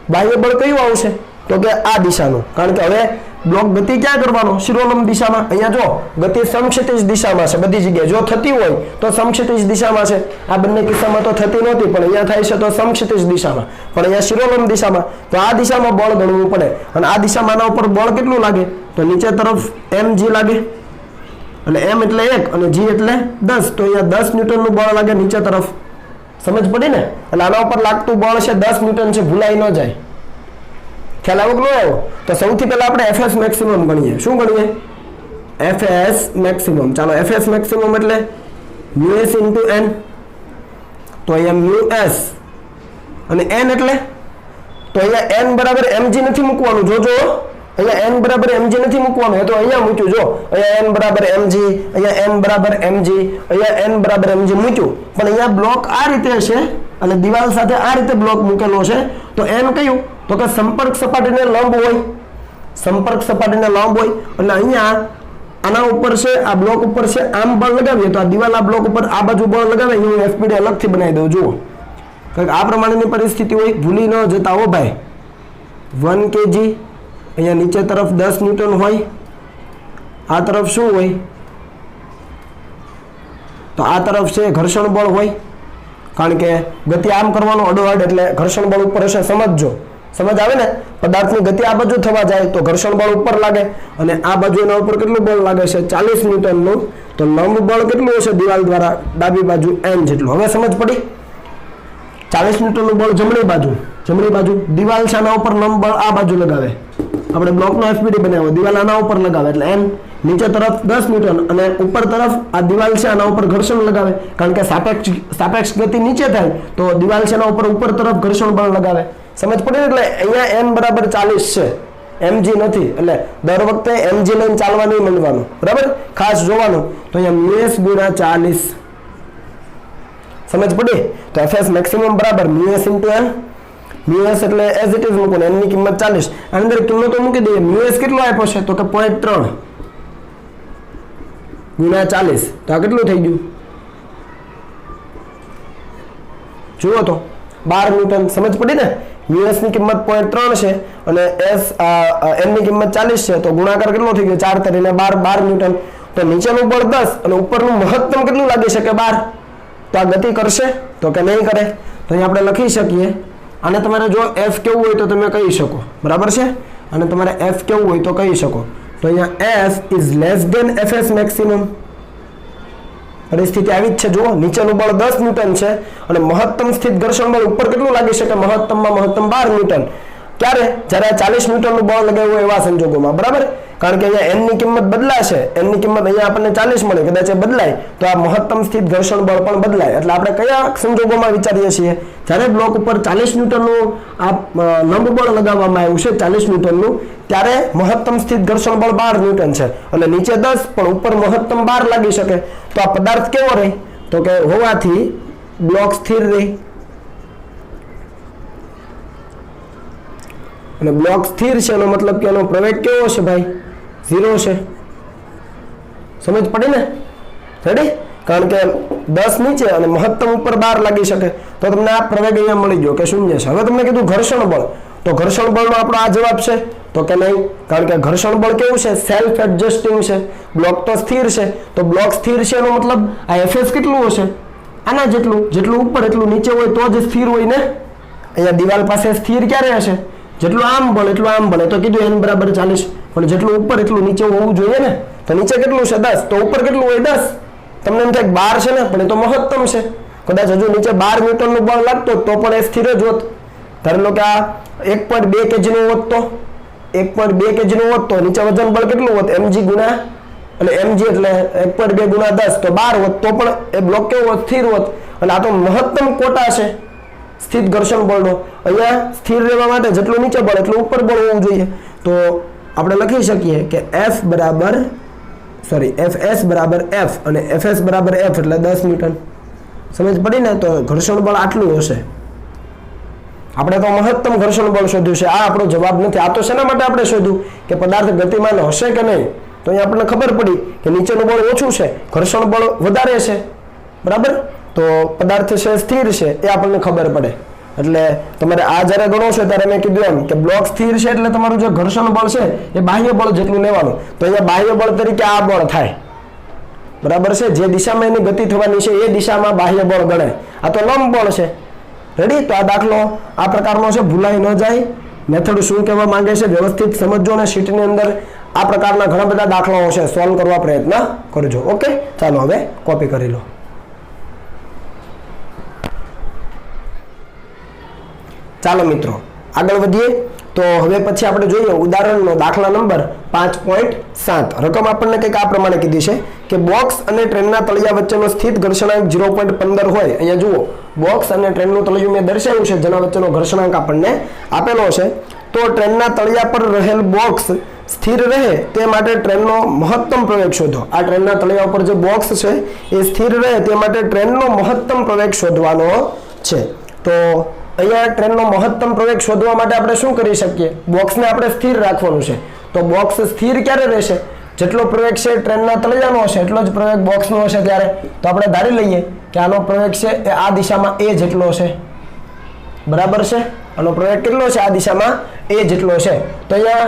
બાહ્ય બળ કયું આવશે તો કે આ દિશાનું કારણ કે હવે બ્લોક ગતિ ક્યાં કરવાનો શિરોલંબ દિશામાં અહીંયા જો ગતિ સમક્ષિતિજ દિશામાં છે બધી જગ્યાએ જો થતી હોય તો સમક્ષિતિજ દિશામાં છે આ બંને કિસ્સામાં તો થતી નહોતી પણ અહીંયા થાય છે તો સમક્ષિતિજ દિશામાં પણ અહીંયા શિરોલંબ દિશામાં તો આ દિશામાં બળ ગણવું પડે અને આ દિશામાં આના ઉપર બળ કેટલું લાગે તો નીચે તરફ mg લાગે એટલે m એટલે 1 અને g એટલે 10 તો અહીંયા 10 ન્યૂટનનું બળ લાગે નીચે તરફ સમજ પડી ને એટલે આના ઉપર લાગતું બળ છે 10 ન્યૂટન છે ભૂલાઈ ન જાય ખ્યાલ આવ્યો કે ન આવ્યો તો સૌથી પહેલા આપણે fs મેક્સિમમ ગણીએ શું ગણીએ fs મેક્સિમમ ચાલો fs મેક્સિમમ એટલે μs * n તો અહીંયા μs અને n એટલે તો અહીંયા n બરાબર mg નથી મૂકવાનું જોજો અહીંયા n બરાબર mg નથી મૂકવાનું એ તો અહીંયા મૂક્યું જો અહીંયા n બરાબર mg અહીંયા n બરાબર mg અહીંયા n બરાબર mg મૂક્યું પણ અહીંયા બ્લોક આ રીતે છે અને દિવાલ સાથે આ રીતે બ્લોક મૂકેલો છે તો n કયું તો કે સંપર્ક સપાટીને લંબ હોય અને અહીંયા આના ઉપર છે આ બ્લોક ઉપર છે આમ બળ લગાવીએ તો આ દિવાલ આ બ્લોક ઉપર આ બાજુ બળ લગાવે હું FBD અલગથી બનાવી દઉં જુઓ કારણ કે આ પ્રમાણેની પરિસ્થિતિ હોય ભૂલી ન જતા હો ભાઈ 1 kg અહીંયા નીચે તરફ 10 ન્યૂટન હોય આ તરફ શું હોય તો આ તરફ છે ઘર્ષણ બળ હોય કારણ કે ગતિ આમ કરવાનો અડોઅડ એટલે ઘર્ષણ બળ ઉપર હશે સમજ આવે ને પદાર્થની ગતિ આ બાજુ થવા જાય તો ઘર્ષણ બળ ઉપર લાગે અને આ બાજુ એના ઉપર કેટલું બળ લાગે છે 40 ન્યૂટનનું તો લંબ બળ કેટલું હશે દિવાલ દ્વારા ડાબી બાજુ n જેટલું હવે સમજ પડી 40 ન્યૂટનનું બળ જમણી બાજુ દિવાલ છે આના ઉપર લંબ બળ આ બાજુ લગાવે આપણે બ્લોકનો FBD બનાવ્યો દિવાલ આના ઉપર લગાવે એટલે n નીચે તરફ 10 ન્યૂટન અને ઉપર તરફ આ દિવાલ છે આના ઉપર ઘર્ષણ લગાવે કારણ કે સાપેક્ષ ગતિ નીચે થાય તો દિવાલ છે એના ઉપર તરફ ઘર્ષણ બળ લગાવે સમજ પડી એટલે અહીંયા n બરાબર 40 છે mg નથી એટલે દર વખતે mg લઈને ચાલવા નહીં માંડવાનું બરાબર ખાસ જોવાનું તો અહીંયા ms * 40 સમજ પડી તો fs મેક્સિમમ બરાબર ms * n મ્યુએસ એટલે એઝ ઇટ ઇઝ મૂકો ને n ની કિંમત 40 આની અંદર કિંમતો મૂકી દઈએ મ્યુએસ કેટલો આપ્યો છે તો કે 0.3 ગુણ્યા 40 તો આ કેટલું થઈ ગયું જુઓ તો 12 ન્યૂટન સમજ પડી ને મ્યુએસ ની કિંમત 0.3 છે અને n ની કિંમત 40 છે તો ગુણાકાર કેટલો થઈ ગયો 4 તરીને 12 ન્યૂટન તો નીચેનું બળ 10 અને ઉપરનું મહત્તમ કેટલું લાગી શકે 12 તો આ ગતિ કરશે તો કે નહીં કરે તો અહીં આપણે લખી શકીએ અને તમારે જો f કેવું હોય તો તમે કહી શકો બરાબર છે અને તમારે f કેવું હોય તો કહી શકો તો અહીંયા f is less than fs maximum પરિસ્થિતિ આવી જ છે જુઓ નીચેનું બળ 10 ન્યૂટન છે અને મહત્તમ સ્થિત ઘર્ષણ બળ ઉપર કેટલું લાગી શકે મહત્તમમાં મહત્તમ 12 ન્યૂટન ક્યારે જ્યારે 40 ન્યૂટનનું બળ લગાવ્યું એવા સંજોગોમાં બરાબર કારણ કે અહીંયા n ની કિંમત બદલાશે n ની કિંમત અહીંયા આપણને 40 મળે કદાચ એ બદલાય તો આ મહત્તમ સ્થિત ઘર્ષણ બળ પણ બદલાય એટલે આપણે કયા સંજોગોમાં વિચારીએ છીએ જ્યારે બ્લોક ઉપર 40 ન્યૂટનનું આ લંબ બળ લગાવવામાં આવ્યું છે 40 ન્યૂટનનું ત્યારે મહત્તમ સ્થિત ઘર્ષણ બળ 12 ન્યૂટન છે અને નીચે 10 પણ ઉપર મહત્તમ 12 લાગી શકે તો આ પદાર્થ કેવો રહે તો કે હોવાથી બ્લોક સ્થિર રહે અને બ્લોક સ્થિર છે એનો મતલબ કે એનો પ્રવેગ કેવો છે ભાઈ 0 છે સમજ પડી ને રેડી કારણ કે 10 નીચે અને મહત્તમ ઉપર 12 લાગી શકે તો તમને આ પ્રવેગ અહીંયા મળી ગયો કે શૂન્ય છે હવે તમને કીધું ઘર્ષણ બળ તો ઘર્ષણ બળનો આપણો આ જવાબ છે તો કે નહીં કારણ કે ઘર્ષણ બળ કેવું છે સેલ્ફ એડજસ્ટિંગ છે બ્લોક તો સ્થિર છે તો બ્લોક સ્થિર છે એનો મતલબ આ એફએસ કેટલું હશે આના જેટલું ઉપર એટલું નીચે હોય તો જ સ્થિર હોય ને અહીંયા દિવાલ પાસે સ્થિર ક્યારે હશે જેટલું આમ બળ એટલું આમ બળે તો કીધું n બરાબર 40 પણ જેટલું ઉપર એટલું નીચે હોવું જોઈએ ને તો નીચે કેટલું છે 10 તો ઉપર કેટલું હોય 10 તમને એમ થાય 12 છે ને પણ એ તો મહત્તમ છે કદાચ હજુ નીચે 12 ન્યૂટનનું બળ લાગતો તો પણ એ સ્થિર જ હોત ધારો લો કે આ 1.2 kgનું હોત તો 1.2 kgનું હોત તો નીચે વજન બળ કેટલું હોત mg ગુણ્યા અને mg એટલે 1.2 ગુણ્યા 10 તો 12 હોત તો પણ એ બ્લોક કેવો હોત સ્થિર હોત એટલે આ તો મહત્તમ કોટા છે સ્થિત ઘર્ષણ બળનો અહીંયા સ્થિર રહેવા માટે જેટલું નીચે બળ એટલું ઉપર બળ હોવું જોઈએ તો આપણે લખી શકીએ કે fs બરાબર f અને fs બરાબર f એટલે 10 ન્યૂટન સમજ પડી ને તો ઘર્ષણ બળ આટલું હશે આપણે તો મહત્તમ ઘર્ષણ બળ શોધ્યું છે આ આપણો જવાબ નથી આ તો શેના માટે આપણે શોધ્યું કે પદાર્થ ગતિમાન હશે કે નહીં તો અહીંયા આપણને ખબર પડી કે નીચેનું બળ ઓછું છે ઘર્ષણ બળ વધારે છે બરાબર તો પદાર્થ છે સ્થિર છે એ આપણને ખબર પડે એટલે તમારે આ જ્યારે ગણો છો ત્યારે મેં કીધું એમ કે બ્લોક સ્થિર છે એટલે તમારું જે ઘર્ષણ બળ છે એ બાહ્ય બળ જેટલું લેવાનું તો અહીંયા બાહ્ય બળ તરીકે આ બળ થાય બરાબર છે જે દિશામાં એની ગતિ થવાની છે એ દિશામાં બાહ્ય બળ ગણાય આ તો લંબ બળ છે રેડી તો આ દાખલો આ પ્રકારનો છે ભૂલાઈ ન જાય મેથડ શું કહેવા માંગે છે વ્યવસ્થિત સમજો અને શીટની અંદર આ પ્રકારના ઘણા બધા દાખલાઓ છે સોલ્વ કરવા પ્રયત્ન કરજો ઓકે ચાલો હવે કોપી કરી લો ચાલો મિત્રો આગળ વધીએ તો હવે પછી આપણે જોઈએ ઉદાહરણનો દાખલા નંબર 5.7 રકમ આપણને કંઈક આ પ્રમાણે કીધી છે કે બોક્સ અને ટ્રેનના તળિયા વચ્ચેનો સ્થિત ઘર્ષણાંક 0.15 હોય અહીંયા જુઓ બોક્સ અને ટ્રેનનું તળિયું મેં દર્શાવ્યું છે જેના વચ્ચેનો ઘર્ષણાંક આપણને આપેલો છે તો ટ્રેનના તળિયા પર રહેલ બોક્સ સ્થિર રહે તે માટે ટ્રેનનો મહત્તમ પ્રવેગ શોધો આ ટ્રેનના તળિયા ઉપર જે બોક્સ છે એ સ્થિર રહે તે માટે ટ્રેનનો મહત્તમ પ્રવેગ શોધવાનો છે તો અહીંયા ટ્રેનનો મહત્તમ પ્રવેગ શોધવા માટે આપણે શું કરી શકીએ બોક્સને આપણે સ્થિર રાખવાનું છે તો બોક્સ સ્થિર ક્યારે રહેશે જેટલો પ્રવેગ છે ટ્રેનના તળિયાનો હશે એટલો જ પ્રવેગ બોક્સનો હશે ત્યારે તો આપણે ધારી લઈએ કે આનો પ્રવેગ છે એ આ દિશામાં a જેટલો છે બરાબર છે આનો પ્રવેગ કેટલો છે આ દિશામાં a જેટલો છે તો અહીંયા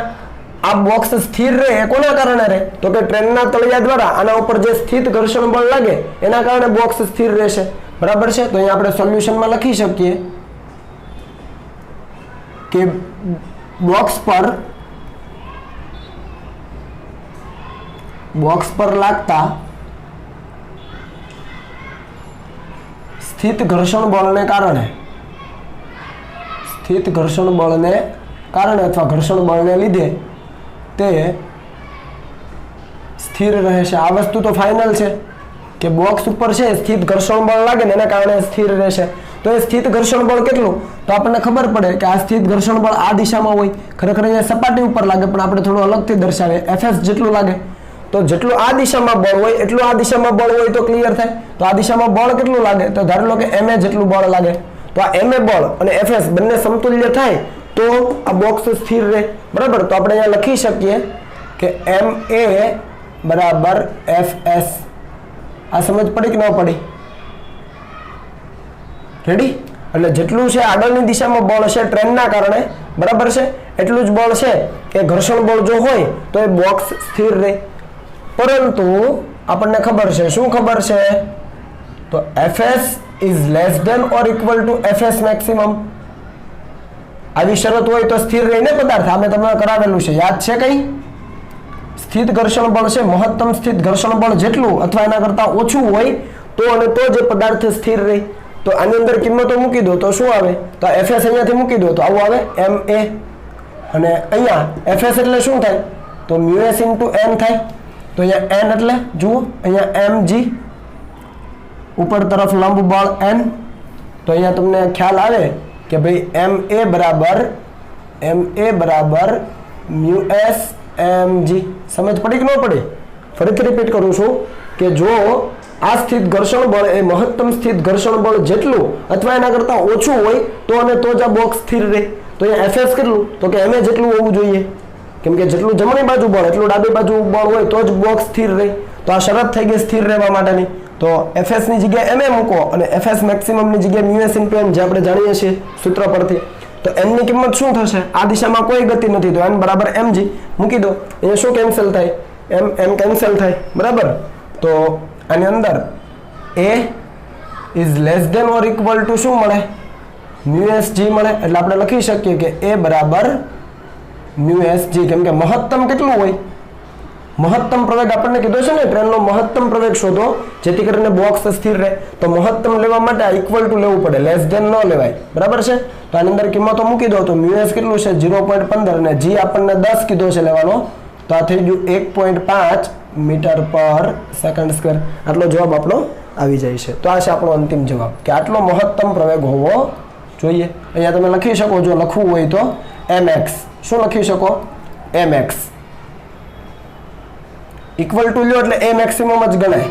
આ બોક્સ સ્થિર રહે એ કોના કારણે રહે તો કે ટ્રેનના તળિયા દ્વારા આના ઉપર જે સ્થિત ઘર્ષણ બળ લાગે એના કારણે બોક્સ સ્થિર રહેશે બરાબર છે તો અહીંયા આપણે સોલ્યુશનમાં લખી શકીએ કે બોક્સ પર લાગતા સ્થિત ઘર્ષણ બળને કારણે અથવા ઘર્ષણ બળને લીધે તે સ્થિર રહેશે આ વસ્તુ તો ફાઇનલ છે કે બોક્સ ઉપર છે સ્થિત ઘર્ષણ બળ લાગે ને એના કારણે સ્થિર રહેશે તો એ સ્થિત ઘર્ષણ બળ કેટલું તો આપણને ખબર પડે કે આ સ્થિત ઘર્ષણ બળ આ દિશામાં હોય ખરેખર અહીંયા સપાટી ઉપર લાગે પણ આપણે થોડું અલગથી દર્શાવે fs જેટલું લાગે તો જેટલું આ દિશામાં બળ હોય એટલું આ દિશામાં બળ હોય તો ક્લિયર થાય તો આ દિશામાં બળ કેટલું લાગે તો ધારો લો કે ma જેટલું બળ લાગે તો આ ma બળ અને fs બંને સમતુલ્ય થાય તો આ બોક્સ સ્થિર રહે, બરાબર. તો આપણે અહીંયા લખી શકીએ કે ma બરાબર fs. આ સમજ પડી કે ન પડી? રેડી? એટલે જેટલું છે આગળની દિશામાં બળ છે ટ્રેનના કારણે, બરાબર છે, એટલું જ બળ છે કે ઘર્ષણ બળ જો હોય તો એ બોક્સ સ્થિર રહે. પરંતુ આપણને ખબર છે, શું ખબર છે? તો fs is less than or equal to fs maximum. આવી શરત હોય તો સ્થિર રહીને પદાર્થ. અમે તમને કરાવેલું છે, યાદ છે કઈ? સ્થિત ઘર્ષણ બળ છે મહત્તમ સ્થિત ઘર્ષણ બળ જેટલું અથવા એના કરતા ઓછું હોય તો અને તો જે પદાર્થ સ્થિર રહે. તો આની અંદર કિંમતો મૂકી દો તો શું આવે? તો fs અહીંયાથી મૂકી દો તો આવું આવે ma, અને અહીંયા fs એટલે શું થાય? તો μs * n થાય. તો અહીંયા n એટલે જુઓ, અહીંયા mg ઉપર તરફ લંબ બળ n. તો અહીંયા તમને ખ્યાલ આવે કે ભાઈ ma બરાબર μs mg. સમજ પડી કે ન પડી? ફરીથી રિપીટ કરું છું કે જો આ સ્થિત ઘર્ષણ બળ એ મહત્તમ સ્થિત ઘર્ષણ બળ જેટલું અથવા એના કરતા ઓછું હોય તો અને તો જ આ બોક્સ સ્થિર રહે. તો અહીંયા fs કેટલું? તો કે ma જેટલું હોવું જોઈએ, કેમ કે જેટલું જમણી બાજુ બળ એટલું ડાબી બાજુ બળ હોય તો જ બોક્સ સ્થિર રહે. તો આ શરત થઈ ગઈ સ્થિર રહેવા માટેની. તો fs ની જગ્યાએ ma મૂકો અને fs મેક્સિમમ ની જગ્યાએ μs * n જે આપણે જાણીએ છીએ સૂત્ર પરથી. તો n ની કિંમત શું થશે? આ દિશામાં કોઈ ગતિ નથી તો n બરાબર mg મૂકી દો. અહીંયા શું કેન્સલ થાય? m કેન્સલ થાય, બરાબર. તો આની અંદર a is less than or equal to શું મળે? μsg મળે. એટલે આપણે લખી શકીએ કે a બરાબર μsg, કેમ કે મહત્તમ કેટલું હોય? મહત્તમ પ્રવેગ આપણને કીધો છે ને, ટ્રેનનો મહત્તમ પ્રવેગ શોધો જેથી કરીને બોક્સ સ્થિર રહે. તો મહત્તમ લેવા માટે આ ઇક્વલ ટુ લેવું પડે, લેસ ધેન ન લેવાય, બરાબર છે. તો આની અંદર કિંમતો મૂકી દો તો μs કેટલું છે? 0.15 અને g આપણને 10 કીધો છે લેવાનો. તો આ થઈ ગયું 1.5 મીટર/સેકન્ડ². આટલો જવાબ આપણો આવી જાય છે. તો આ છે આપણો અંતિમ જવાબ કે આટલો મહત્તમ પ્રવેગ હોવો જોઈએ. અહીંયા તમે લખી શકો, જો લખવું હોય તો mx. શું લખી શકો? mx ઇક્વલ ટુ લ્યો એટલે a મેક્સિમમ જ ગણાય.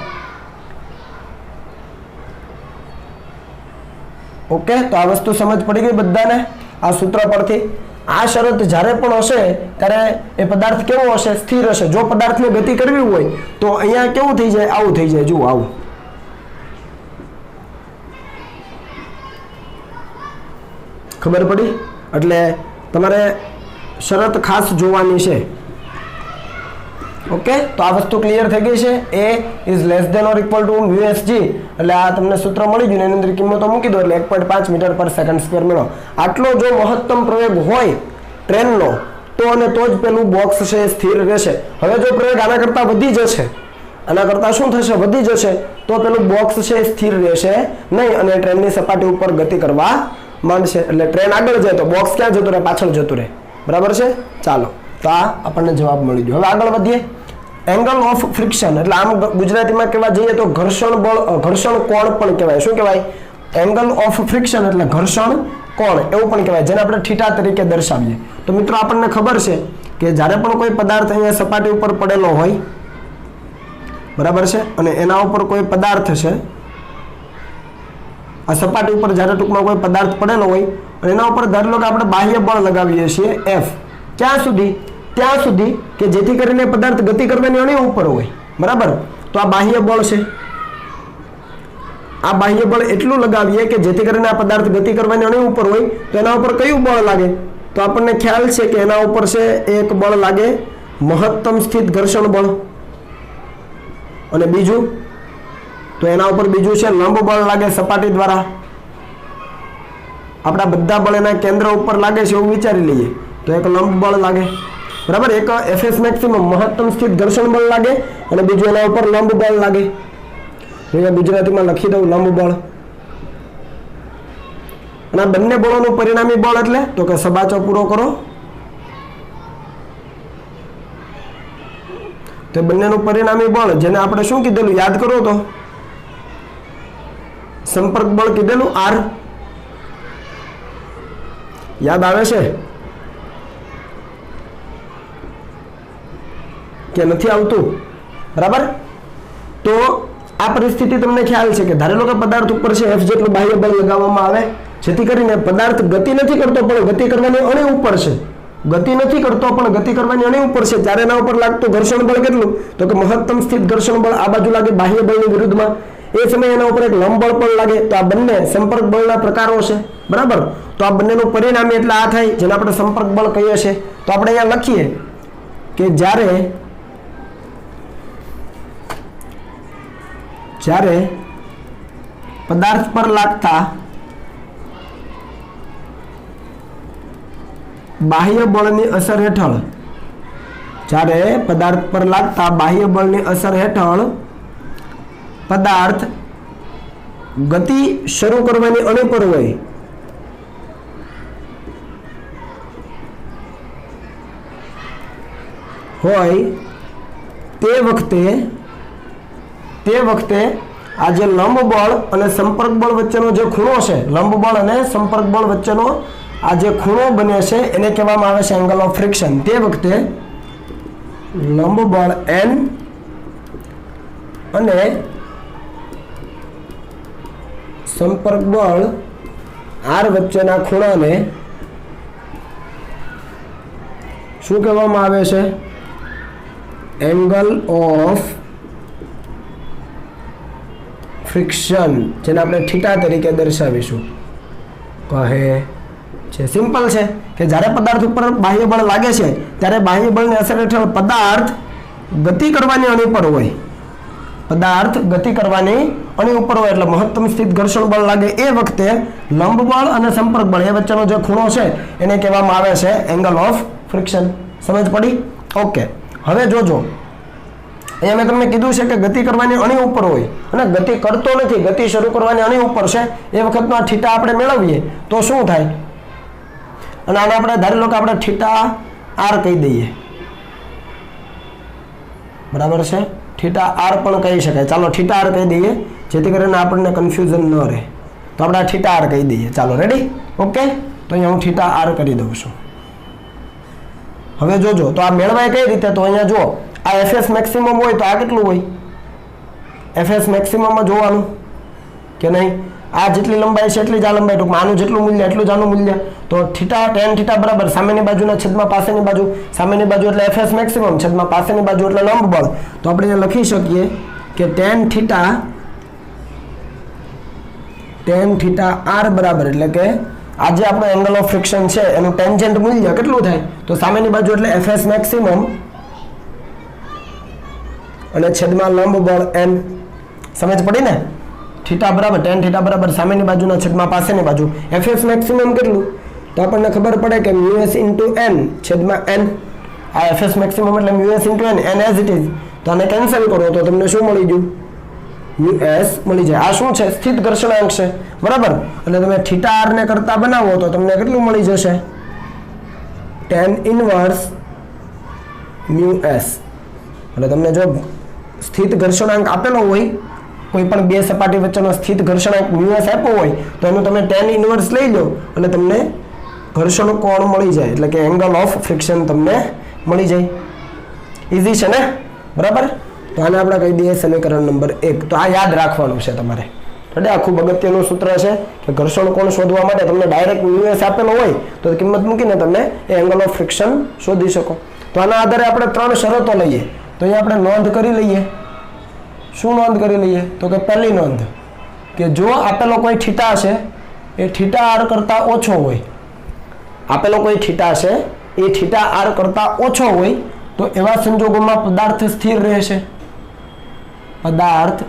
ઓકે, તો આ વસ્તુ સમજ પડી ગઈ બધાને આ સૂત્ર પરથી. આ શરત જ્યારે પણ હશે ત્યારે એ પદાર્થ કેવો હશે? સ્થિર હશે. જો પદાર્થને ગતિ કરવી હોય તો અહીંયા કેવું થઈ જાય? આવું થઈ જાય. જુઓ આવું. ખબર પડી? એટલે તમારે શરત ખાસ જોવાની છે. ઓકે, તો આ વસ્તુ ક્લિયર થઈ ગઈ છે. a is less than or equal to μsg. એટલે આ તમને સૂત્ર મળી ગયું, એની અંદર કિંમતો મૂકી દો એટલે 1.5 મીટર/સેકન્ડ² મળો. આટલો જો મહત્તમ પ્રવેગ હોય ટ્રેનનો તો અને તો જ પેલું બોક્સ છે સ્થિર રહેશે. હવે જો પ્રવેગ આના કરતા વધી જશે, આના કરતા શું થશે? વધી જશે તો પેલું બોક્સ છે સ્થિર રહેશે નહીં અને ટ્રેનની સપાટી ઉપર ગતિ કરવા માંડશે. એટલે ટ્રેન આગળ જાય તો બોક્સ ક્યાં જતું રહે? પાછળ જતું રહે, બરાબર છે. ચાલો, તો આ આપણને જવાબ મળી ગયો. હવે આગળ વધીએ. એંગલ ઓફ ફ્રિક્શન એટલે આમ ગુજરાતીમાં કહેવા જઈએ તો ઘર્ષણ બળ, ઘર્ષણ કોણ પણ કહેવાય. શું કહેવાય? એંગલ ઓફ ફ્રિક્શન એટલે ઘર્ષણ કોણ એવું પણ કહેવાય, જેને આપણે થીટા તરીકે દર્શાવીએ. તો મિત્રો આપણને ખબર છે કે જ્યારે પણ કોઈ પદાર્થ અહીંયા સપાટી ઉપર પડેલો હોય, બરાબર છે, અને એના ઉપર કોઈ પદાર્થ છે, આ સપાટી ઉપર જ્યારે ટૂંકમાં કોઈ પદાર્થ પડેલો હોય અને એના ઉપર ધારી લો કે આપણે બાહ્ય બળ લગાવીએ છીએ F. ક્યાં સુધી? ત્યાં સુધી કે જેથી કરીને પદાર્થ ગતિ કરવાની એની ઉપર હોય, બરાબર. તો આ બાહ્ય બળ છે. આ બાહ્ય બળ એટલું લગાવીએ કે જેથી કરીને આ પદાર્થ ગતિ કરવાની એની ઉપર હોય. તો એના ઉપર કયું બળ લાગે? તો આપણને ખ્યાલ છે કે એના ઉપર છે એક બળ લાગે મહત્તમ સ્થિત ઘર્ષણ બળ, અને બીજું તો એના ઉપર બીજું છે લંબ બળ લાગે સપાટી દ્વારા. આપણા બધા બળ એના કેન્દ્ર ઉપર લાગે છે એવું વિચારી લઈએ તો એક લંબ બળ લાગે, બરાબર. એક fs મેક્સિમમ મહત્તમ સ્થિત ઘર્ષણ બળ લાગે અને બીજું એના ઉપર લંબ બળ લાગે. અહીંયા ગુજરાતીમાં લખી દઉં લંબ બળ. અને આ બંને બળોનું પરિણામી બળ એટલે તો કે સબાચો પૂરો કરો. તો બંનેનું પરિણામી બળ જેને આપણે શું કીધેલું યાદ કરો તો સંપર્ક બળ કીધેલું R. યાદ આવે છે કે નથી આવતું? બરાબર. તો આ પરિસ્થિતિ તમને ખ્યાલ છે કે ધારેલો કે પદાર્થ ઉપર છે F જેટલું બાહ્ય બળ લગાવવામાં આવે જેથી કરીને પદાર્થ ગતિ નથી કરતો પણ ગતિ કરવાની અણી ઉપર છે, ગતિ નથી કરતો પણ ગતિ કરવાની અણી ઉપર છે, ત્યારે એના ઉપર લાગતું ઘર્ષણ બળ કેટલું? તો કે મહત્તમ સ્થિત ઘર્ષણ બળ આ બાજુ લાગે બાહ્ય બળની વિરુદ્ધમાં, એ સમયે એના ઉપર એક લંબ બળ પણ લાગે. તો આ બંને સંપર્ક બળના પ્રકારો છે, બરાબર. તો આ બંનેનું પરિણામ એટલે આ થાય જેને આપણે સંપર્ક બળ કહીએ છીએ. તો આપણે અહીંયા લખીએ કે જ્યારે પદાર્થ પર લાગતા બાહ્ય બળની અસર હેઠળ, જ્યારે પદાર્થ પર લાગતા બાહ્ય બળની અસર હેઠળ પદાર્થ ગતિ શરૂ કરવાની અણી પર હોય તે વખતે આ જે લંબ બળ અને સંપર્ક બળ વચ્ચેનો જે ખૂણો છે, લંબ બળ અને સંપર્ક બળ વચ્ચેનો આ જે ખૂણો બને છે એને કહેવામાં આવે છે એંગલ ઓફ ફ્રિક્શન. તે વખતે લંબ બળ N અને સંપર્ક બળ R વચ્ચેના ખૂણાને શું કહેવામાં આવે છે? એંગલ ઓફ ફ્રિક્શન, જેને આપણે થીટા તરીકે દર્શાવીશું. કહે છે સિમ્પલ છે કે જ્યારે પદાર્થ ઉપર બાહ્ય બળ લાગે છે ત્યારે બાહ્ય બળની અસર હેઠળ પદાર્થ ગતિ કરવાની અણી પર હોય, પદાર્થ ગતિ કરવાની અણી ઉપર હોય એટલે મહત્તમ સ્થિત ઘર્ષણ બળ લાગે. એ વખતે લંબ બળ અને સંપર્ક બળ એ વચ્ચેનો જે ખૂણો છે એને કહેવામાં આવે છે એંગલ ઓફ ફ્રિક્શન. સમજ પડી? ઓકે. હવે જોજો, અહીંયા મેં તમને કીધું છે કે ગતિ કરવાની અણી ઉપર હોય અને ગતિ કરતો નથી, ગતિ શરૂ કરવાની અણી ઉપર છે. એ વખતનો આ થીટા આપણે મેળવીએ તો શું થાય? અને આને આપણે ધારી લો કે આપણે થીટા આર કહી દઈએ, બરાબર છે. થીટા આર પણ કહી શકાય. ચાલો થીટા આર કહી દઈએ જેથી કરીને આપણને કન્ફ્યુઝન ન રહે. તો આપણે આ થીટા આર કહી દઈએ. ચાલો રેડી? ઓકે. તો અહીંયા હું થીટા આર કરી દઉં છું. હવે જોજો, તો આ મેળવાય કઈ રીતે? તો અહીંયા જુઓ, આ એફએસ મેક્સિમમ હોય તો આ કેટલું હોય? એફએસ મેક્સિમમમાં જોવાનું કે નહીં? આ જેટલી લંબાઈ છે એટલી જ આ લંબાઈ, ટૂંકમાં આનું જેટલું મૂલ્ય એટલું જ આનું મૂલ્ય. તો થીટા tan થીટા બરાબર સામેની બાજુના છેદમાં પાસેની બાજુ, સામેની બાજુ એટલે એફએસ મેક્સિમમ, છેદમાં પાસેની બાજુ એટલે લંબ બળ. તો આપણે અહીંયા લખી શકીએ કે tan થીટા r બરાબર, એટલે કે આ જે આપણો એંગલ ઓફ ફ્રિક્શન છે એનું ટેન્જન્ટ મૂલ્ય કેટલું થાય? તો સામેની બાજુ એટલે એફએસ મેક્સિમમ અને છેદમાં લંબ બળ n. સમજ પડી ને? થીટા બરાબર tan થીટા બરાબર સામેની બાજુના છેદમાં પાસેની બાજુ. એફએસ મેક્સિમમ કેટલું? તો આપણને ખબર પડે કે મ્યુએસ ઇન્ટુ n છેદમાં n. આ એફએસ મેક્સિમમ એટલે mu s into n, n as it is. તો આને કેન્સલ કરો તો તમને શું મળી ગયું? મ્યુએસ મળી જાય. આ શું છે? સ્થિત ઘર્ષણાંક છે, બરાબર. એટલે તમે થીટા r ને કરતા બનાવો તો તમને કેટલું મળી જશે? tan inverse mu s. એટલે તમને જો સ્થિત ઘર્ષણાંક આપેલો હોય, કોઈ પણ બે સપાટી વચ્ચેનો સ્થિત ઘર્ષણાંક મ્યુએસ આપ્યો હોય તો એનું તમે tan ઇનવર્સ લઈ લો અને તમને ઘર્ષણ કોણ મળી જાય, એટલે કે એંગલ ઓફ ફ્રિક્શન તમને મળી જાય. ઈઝી છે ને? બરાબર. તો આને આપણે કહી દઈએ સમીકરણ નંબર 1. તો આ યાદ રાખવાનું છે તમારે. એટલે આ ખૂબ અગત્યનું સૂત્ર છે કે ઘર્ષણ કોણ શોધવા માટે તમને ડાયરેક્ટ મ્યુએસ આપેલો હોય તો કિંમત મૂકીને તમે એ એંગલ ઓફ ફ્રિક્શન શોધી શકો. તો આના આધારે આપણે 3 શરતો લઈએ. તો અહીંયા આપણે નોંધ કરી લઈએ. શું નોંધ કરી લઈએ? તો કે પહેલી નોંધ કે જો આપેલો કોઈ થીટા છે એ થીટા આર કરતાં ઓછો હોય, આપેલો કોઈ થીટા છે એ થીટા આર કરતાં ઓછો હોય તો એવા સંજોગોમાં પદાર્થ સ્થિર રહેશે, પદાર્થ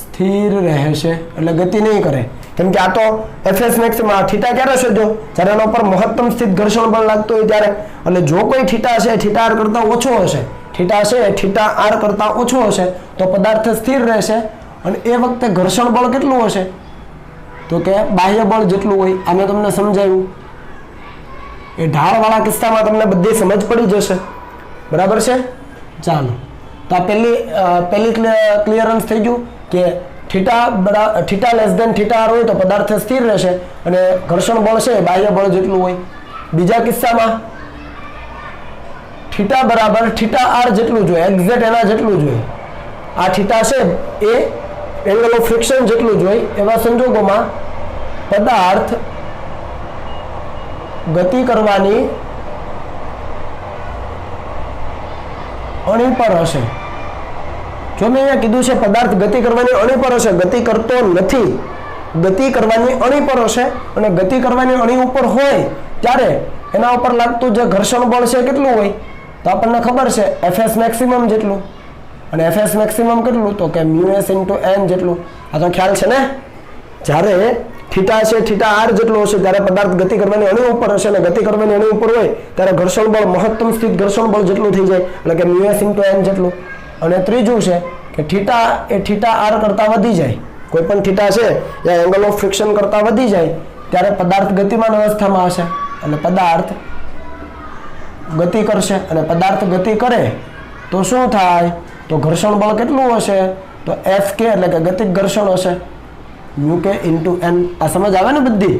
સ્થિર રહેશે એટલે ગતિ નહીં કરે. કેમ કે આ તો એફએસ મેક્સિમમ, થીટા ક્યારે શોધ્યો? જ્યારે એના ઉપર મહત્તમ સ્થિત ઘર્ષણ બળ લાગતું હોય ત્યારે. એટલે જો કોઈ થીટા છે થીટા આર કરતાં ઓછો હશે, થીટા છે થીટા આર કરતાં ઓછો હશે તો પદાર્થ સ્થિર રહેશે. અને એ વખતે ઘર્ષણ બળ કેટલું હશે? તો કે બાહ્ય બળ જેટલું હોય. આ મેં તમને સમજાવ્યું. એ ઢાળવાળા કિસ્સામાં તમને બધી સમજ પડી જશે, બરાબર છે? ચાલો, તો આ પહેલી ક્લિયરન્સ થઈ ગયું કે theta less than theta R હોય તો પદાર્થ સ્થિર રહેશે અને ઘર્ષણ બળ છે બાહ્ય બળ જેટલું હોય. બીજા કિસ્સામાં થીટા બરાબર થીટા આર જેટલું જોઈએ, એક્ઝેક્ટ એના જેટલું જોઈએ. આ થીટા છે એ એંગલ ઓફ ફ્રિક્શન જેટલું જોઈએ. એવા સંજોગોમાં પદાર્થ ગતિ કરવાની અણી પર હશે. જો મેં અહીંયા કીધું છે પદાર્થ ગતિ કરવાની અણી પર હશે, ગતિ કરતો નથી, ગતિ કરવાની અણી પર હશે, અને ગતિ કરવાની અણી ઉપર હોય ત્યારે એના ઉપર લાગતું જે ઘર્ષણ બળ છે કેટલું હોય, તો આપણને ખબર છે Fs મેક્સિમમ જેટલું. અને Fs મેક્સિમમ કેટલું, તો કે μs × n જેટલું. આ તો ખ્યાલ છે ને. જ્યારે થીટા છે થીટા r જેટલો હશે ત્યારે પદાર્થ ગતિ કરવાની અણુ ઉપર હશે, અને ગતિ કરવાની અણુ ઉપર હોય ત્યારે ઘર્ષણ બળ મહત્તમ સ્થિત ઘર્ષણ બળ જેટલું થઈ જાય, એટલે કે μs × n જેટલું. અને ત્રીજું છે કે થીટા એ થીટા r કરતા વધી જાય, કોઈ પણ થીટા છે એ એંગલ ઓફ ફ્રિક્શન કરતા વધી જાય ત્યારે પદાર્થ ગતિમાન અવસ્થામાં હશે, અને પદાર્થ ગતિ કરશે. અને પદાર્થ ગતિ કરે તો શું થાય, તો ઘર્ષણ બળ કેટલું હશે, તો Fk એટલે કે ગતિક ઘર્ષણ હશે, μk × n. આ સમજ આવે ને બધી.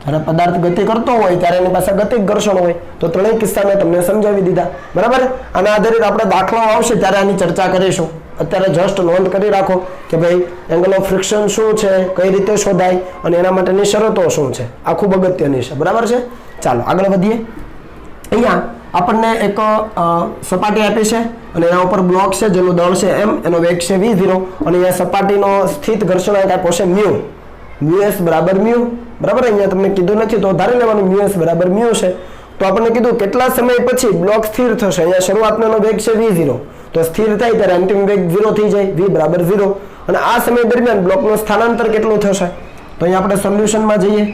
જ્યારે પદાર્થ ગતિ કરતો હોય ત્યારે એની પાસે ગતિક ઘર્ષણ હોય. તો ત્રણેય કિસ્સા મેં તમને સમજાવી દીધા, બરાબર. આના આધારિત આપણે દાખલાઓ આવશે ત્યારે આની ચર્ચા કરીશું. અત્યારે જસ્ટ નોંધ કરી રાખો કે ભાઈ એંગલ ઓફ ફ્રિક્શન શું છે, કઈ રીતે શોધાય, અને એના માટેની શરતો શું છે. આ ખૂબ અગત્યની છે, બરાબર છે. ચાલો આગળ વધીએ. અહીંયા આપણને એક સપાટી આપી છે અને એના ઉપર બ્લોક છે જેનું દળ છે m, એનો વેગ છે v0, અને અહીંયા સપાટીનો સ્થિત ઘર્ષણાંક આપ્યો છે μ, μs બરાબર μ, બરાબર. અહીંયા તમને કીધું નથી તો ધારી લેવાનું μs બરાબર μ છે. તો આપણને કીધું કેટલા સમય પછી બ્લોક સ્થિર થશે. અહીંયા શરૂઆતનો વેગ છે v0, તો સ્થિર થાય ત્યારે અંતિમ વેગ 0 થઈ જાય, v બરાબર 0. અને આ સમય દરમિયાન બ્લોકનું સ્થાનાંતર કેટલું થશે, તો અહીંયા આપણે સોલ્યુશનમાં જઈએ.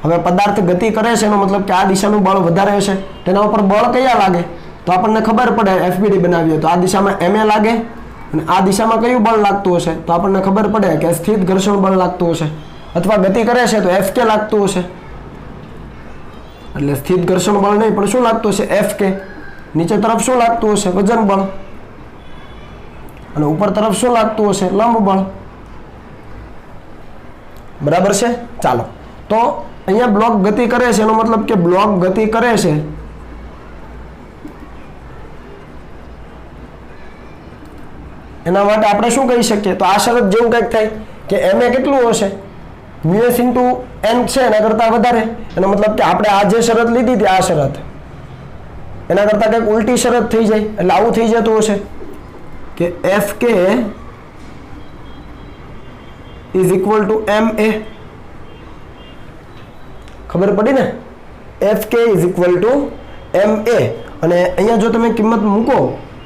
હવે પદાર્થ ગતિ કરે છે એનો મતલબ કે આ દિશાનું બળ વધારે હશે, તેના ઉપર બળ કયા લાગે, તો આપણને ખબર પડે. FBD બનાવીએ તો આ દિશામાં ma લાગે, અને આ દિશામાં કયું બળ લાગતું હશે, તો આપણને ખબર પડે કે સ્થિત ઘર્ષણ બળ લાગતું હશે, અથવા ગતિ કરે છે તો Fk લાગતું હશે. એટલે સ્થિત ઘર્ષણ બળ નહીં પણ શું લાગતું હશે, Fk. નીચે તરફ શું લાગતું હશે, વજન બળ. અને ઉપર તરફ શું લાગતું હશે, લંબ બળ. બરાબર છે. ચાલો તો અહીંયા બ્લોક ગતિ કરે છે એનો મતલબ કે બ્લોક ગતિ કરે છે એના માટે આપણે શું કહી શકીએ, તો આ શરત જેવું કંઈક થાય કે ma કેટલું હશે, μs × n છે એના કરતા વધારે. એનો મતલબ કે આપણે આ જે શરત લીધી હતી આ શરત એના કરતા કંઈક ઉલટી શરત થઈ જાય. એટલે આવું થઈ જતું હશે કે Fk = ma. ખબર પડી ને, Fk = ma. અને અહીંયા જો તમે કિંમત મૂકો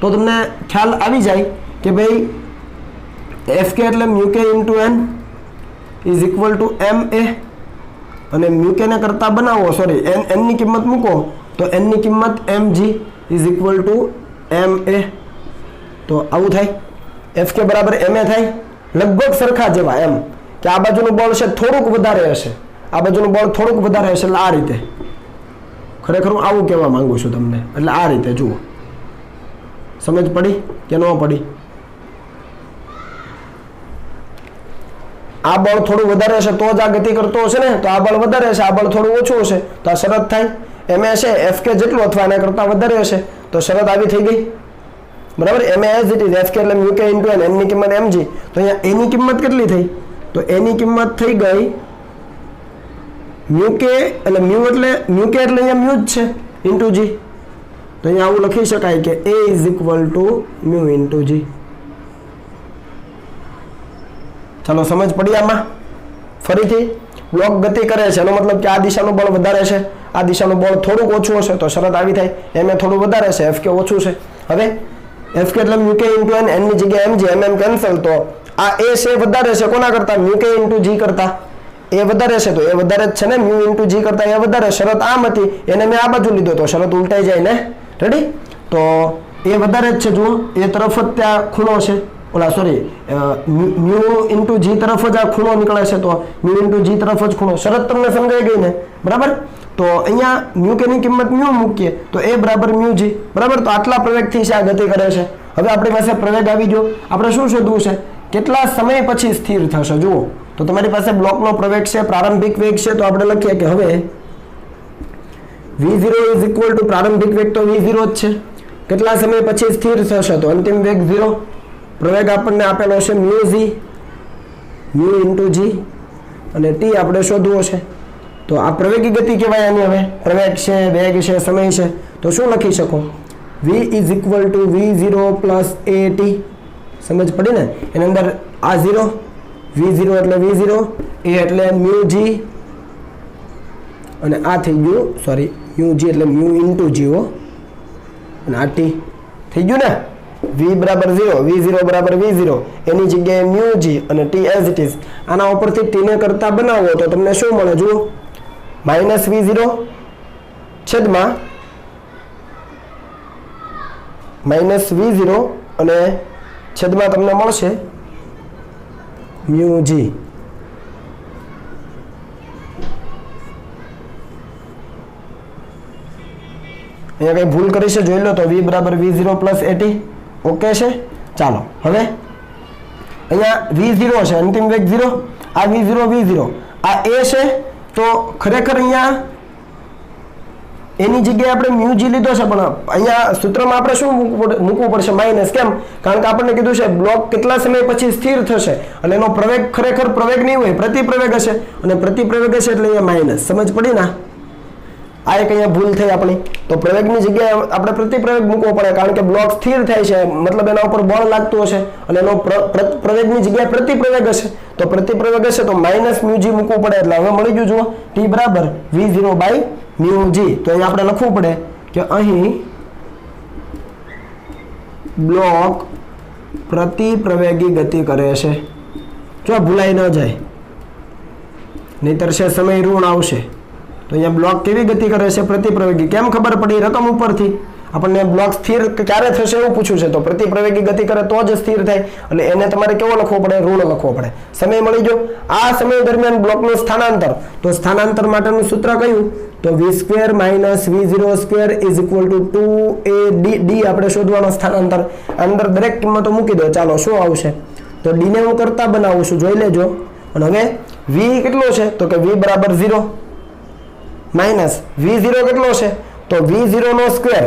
તો તમને ખ્યાલ આવી જાય કે ભાઈ Fk એટલે μk × n = ma. અને μk ને કરતા બનાવો, સોરી n ની કિંમત મૂકો તો n ની કિંમત mg = ma. તો આવું થાય, Fk બરાબર ma થાય. લગભગ સરખા જેવા, એમ કે આ બાજુનું બળ છે થોડુંક વધારે હશે, આ બાજુનું બળ થોડુંક વધારે હશે. એટલે આ રીતે ખરેખર હું આવું કહેવા માંગુ છું તમને. એટલે આ રીતે જુઓ, સમજ પડી કે ન પડી? આ બળ થોડું વધારે હશે તો જ આ ગતિ કરતો હશે ને, તો આ બળ વધારે હશે, આ બળ થોડું ઓછું હશે, તો આ શરત થાય. ma છે Fk જેટલું અથવા એના કરતા વધારે હશે, તો શરત આવી થઈ ગઈ, બરાબર. ma as it is, Fk એટલે μk × n, n ની કિંમત mg. તો અહીંયા a ની કિંમત કેટલી થઈ, તો a ની કિંમત થઈ ગઈ μk, એટલે μ એટલે μk એટલે અહીંયા μ જ છે × g. તો અહીંયા આવું લખી શકાય કે a = μ × g. ચાલો સમજ પડી આમાં? ફરીથી બ્લોક ગતિ કરે છે એનો મતલબ કે આ દિશાનું બળ વધારે છે, આ દિશાનું બળ થોડુંક ઓછું હશે, તો શરત આવી થાય ma થોડું વધારે છે, Fk ઓછું છે. હવે Fk એટલે μk × n, n ની જગ્યાએ mg, mm કેન્સલ. તો આ a છે વધારે છે કોના કરતા, μk × g કરતા. એ વધારે છે તો એ વધારે જ છે ને, μ × g કરતા એ વધારે. શરત આમ હતી એને મેં આ બાજુ લીધો તો શરત ઉલટાઈ જાય ને. રેડી? તો એ વધારે જ છે, જુઓ એ તરફ જ ત્યાં ખૂણો છે, ઓલા સોરી μ × g તરફ જ આ ખૂણો નીકળે છે, તો μ × g તરફ જ ખૂણો. શરત તમને સમજાઈ ગઈ ને, બરાબર. તો અહીંયા μk ની કિંમત μ મૂકીએ તો a બરાબર μg, બરાબર. તો આટલા પ્રવેગથી છે આ ગતિ કરે છે. હવે આપણી પાસે પ્રવેગ આવી ગયો, આપણે શું શોધવું છે, કેટલા સમય પછી સ્થિર થશે. જુઓ તો તમારી પાસે બ્લોકનો પ્રવેગ છે, પ્રારંભિક વેગ છે, તો આપણે લખીએ કે હવે v0 = પ્રારંભિક વેગ તો v0 જ છે, કેટલા સમય પછી સ્થિર થશે, તો અંતિમ વેગ 0. પ્રવેગ આપણને આપેલો છે μg, μ × g, અને ટી આપણે શોધવો છે. તો આ પ્રવેગી ગતિ કહેવાય આની. હવે પ્રવેગ છે, વેગ છે, સમય છે, તો શું લખી શકો? v is equal to v0 plus at. સમજ પડી ને? એની અંદર આ 0, v0 એટલે v0, a એટલે મ્યુ g, અને આ થઈ ગયું, સોરી, મ્યુ g એટલે મ્યુ ઇન્ટુ g હો, અને આ t થઈ ગયું ને. v બરાબર 0, v0 બરાબર v0, એની જગ્યાએ મ્યુ g અને t એઝ ઇટ ઇઝ. આના ઉપરથી t ને કરતા બનાવો તો તમને શું મળે? જુઓ, માઇનસ v0 છેદમાં માઇનસ v0 અને છેદમાં તમને મળશે મ્યુ g. અહીંયા કઈ ભૂલ કરી છે જોઈ લો. તો v બરાબર v0 પ્લસ at. ઓકે છે. ચાલો હવે અહીંયા v0 છે, અંતિમ વેગ 0, આ v0 આ a છે, તો ખરેખર અહીંયા એની જગ્યાએ આપણે મ્યુ g લીધો છે, પણ અહીંયા સૂત્રમાં આપણે શું મૂકવું પડશે? માઇનસ. કેમ? કારણ કે આપણને કીધું છે બ્લોક કેટલા સમય પછી સ્થિર થશે, અને એનો પ્રવેગ ખરેખર પ્રવેગ નહીં હોય, પ્રતિપ્રવેગ હશે, અને પ્રતિપ્રવેગ હશે એટલે અહીંયા માઇનસ. સમજ પડી ના? આ એક અહીંયા ભૂલ થઈ આપણી. તો પ્રવેગની જગ્યાએ આપણે પ્રતિપ્રવેગ મૂકવો પડે, કારણ કે બ્લોક સ્થિર થાય છે, મતલબ એના ઉપર બળ લાગતું હશે, અને એનો પ્રવેગની જગ્યાએ પ્રતિપ્રવેગ હશે. તો પ્રતિપ્રવેગ હશે તો માઇનસ મ્યુ g મૂકવું પડે. એટલે હવે મળી ગયું. જુઓ, t બરાબર v0 બાય મ્યુ g. તો અહીંયા આપણે લખવું પડે કે અહીં બ્લોક પ્રતિપ્રવેગી ગતિ કરે છે. જો ભૂલાઈ ન જાય, નહીતર છે સમય ઋણ આવશે. તો અહીંયા બ્લોક કેવી ગતિ કરે છે? પ્રતિપ્રવેગી. કેમ ખબર પડી? રકમ ઉપરથી આપણને બ્લોક સ્થિર ક્યારે થશે એવું પૂછ્યું છે. તો પ્રતિપ્રવેગી ગતિ કરે તો જ સ્થિર થાય, એટલે એને તમારે કેવો લખવો પડે? ઋણ લખવો પડે. સમય મળી ગયો. આ સમય દરમિયાન બ્લોકનું સ્થાનાંતર, તો સ્થાનાંતર માટેનું સૂત્ર કયું? તો v² minus v0² is equal to 2ad. આપણે શોધવાનો સ્થાનાંતર. અંદર દરેક કિંમતો મૂકી દો. ચાલો શું આવશે? તો d ને હું કરતા બનાવું છું, જોઈ લેજો. અને હવે v કેટલો છે? તો કે v બરાબર 0 માઇનસ v0 કેટલો છે? તો v0 નો સ્ક્વેર,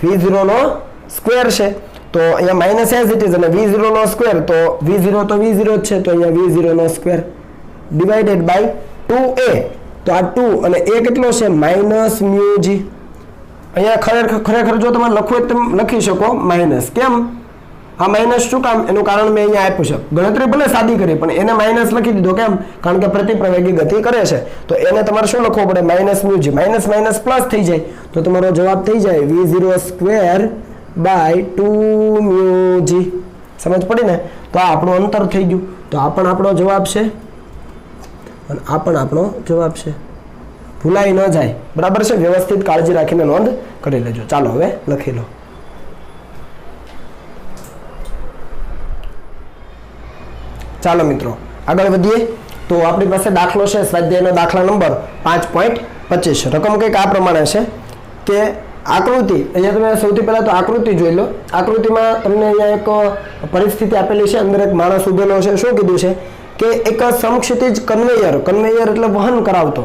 v0 નો સ્ક્વેર છે, તો અહીંયા માઇનસ એઝ ઇટ ઇઝ, અને v0 નો સ્ક્વેર, તો v0 તો v0 જ છે, તો અહીંયા v0 no square divided by 2a. તો આ 2 અને a કેટલો છે? Minus mu g. અહીંયા ખરેખર જો તમે લખો તમે લખી શકો માઇનસ. કેમ આ માઇનસ શું કામ? એનું કારણ મેં અહીંયા આપ્યું છે. ગણતરી ભલે સાદી કરી, પણ એને માઇનસ લખી દીધો. કેમ? કારણ કે પ્રતિપ્રવેગી ગતિ કરે છે, તો એને તમારે શું લખવું પડે? Minus mu g. Minus minus plus થઈ જાય, તો તમારો જવાબ થઈ જાય v0 square by 2 mu g. સમજ પડી ને? તો આ આપણું અંતર થઈ ગયું. તો આ પણ આપણો જવાબ છે, અને આ પણ આપણો જવાબ છે. ભૂલાઈ ન જાય, બરાબર છે? વ્યવસ્થિત કાળજી રાખીને નોંધ કરી લેજો. ચાલો હવે લખી લો. ચાલો મિત્રો આગળ વધીએ. તો આપણી પાસે દાખલો છે, સ્વાધ્યાયનો દાખલા નંબર 5.25. રકમ કંઈક આ પ્રમાણે છે કે આકૃતિ, અહીંયા તમે સૌથી પહેલા તો આકૃતિ જોઈ લો. આકૃતિમાં તમને અહીંયા એક પરિસ્થિતિ આપેલી છે, અંદર એક માણસ ઉભેલો છે. શું કીધું છે કે એક સમક્ષિતિજ કન્વેયર, કન્વેયર એટલે વહન કરાવતો,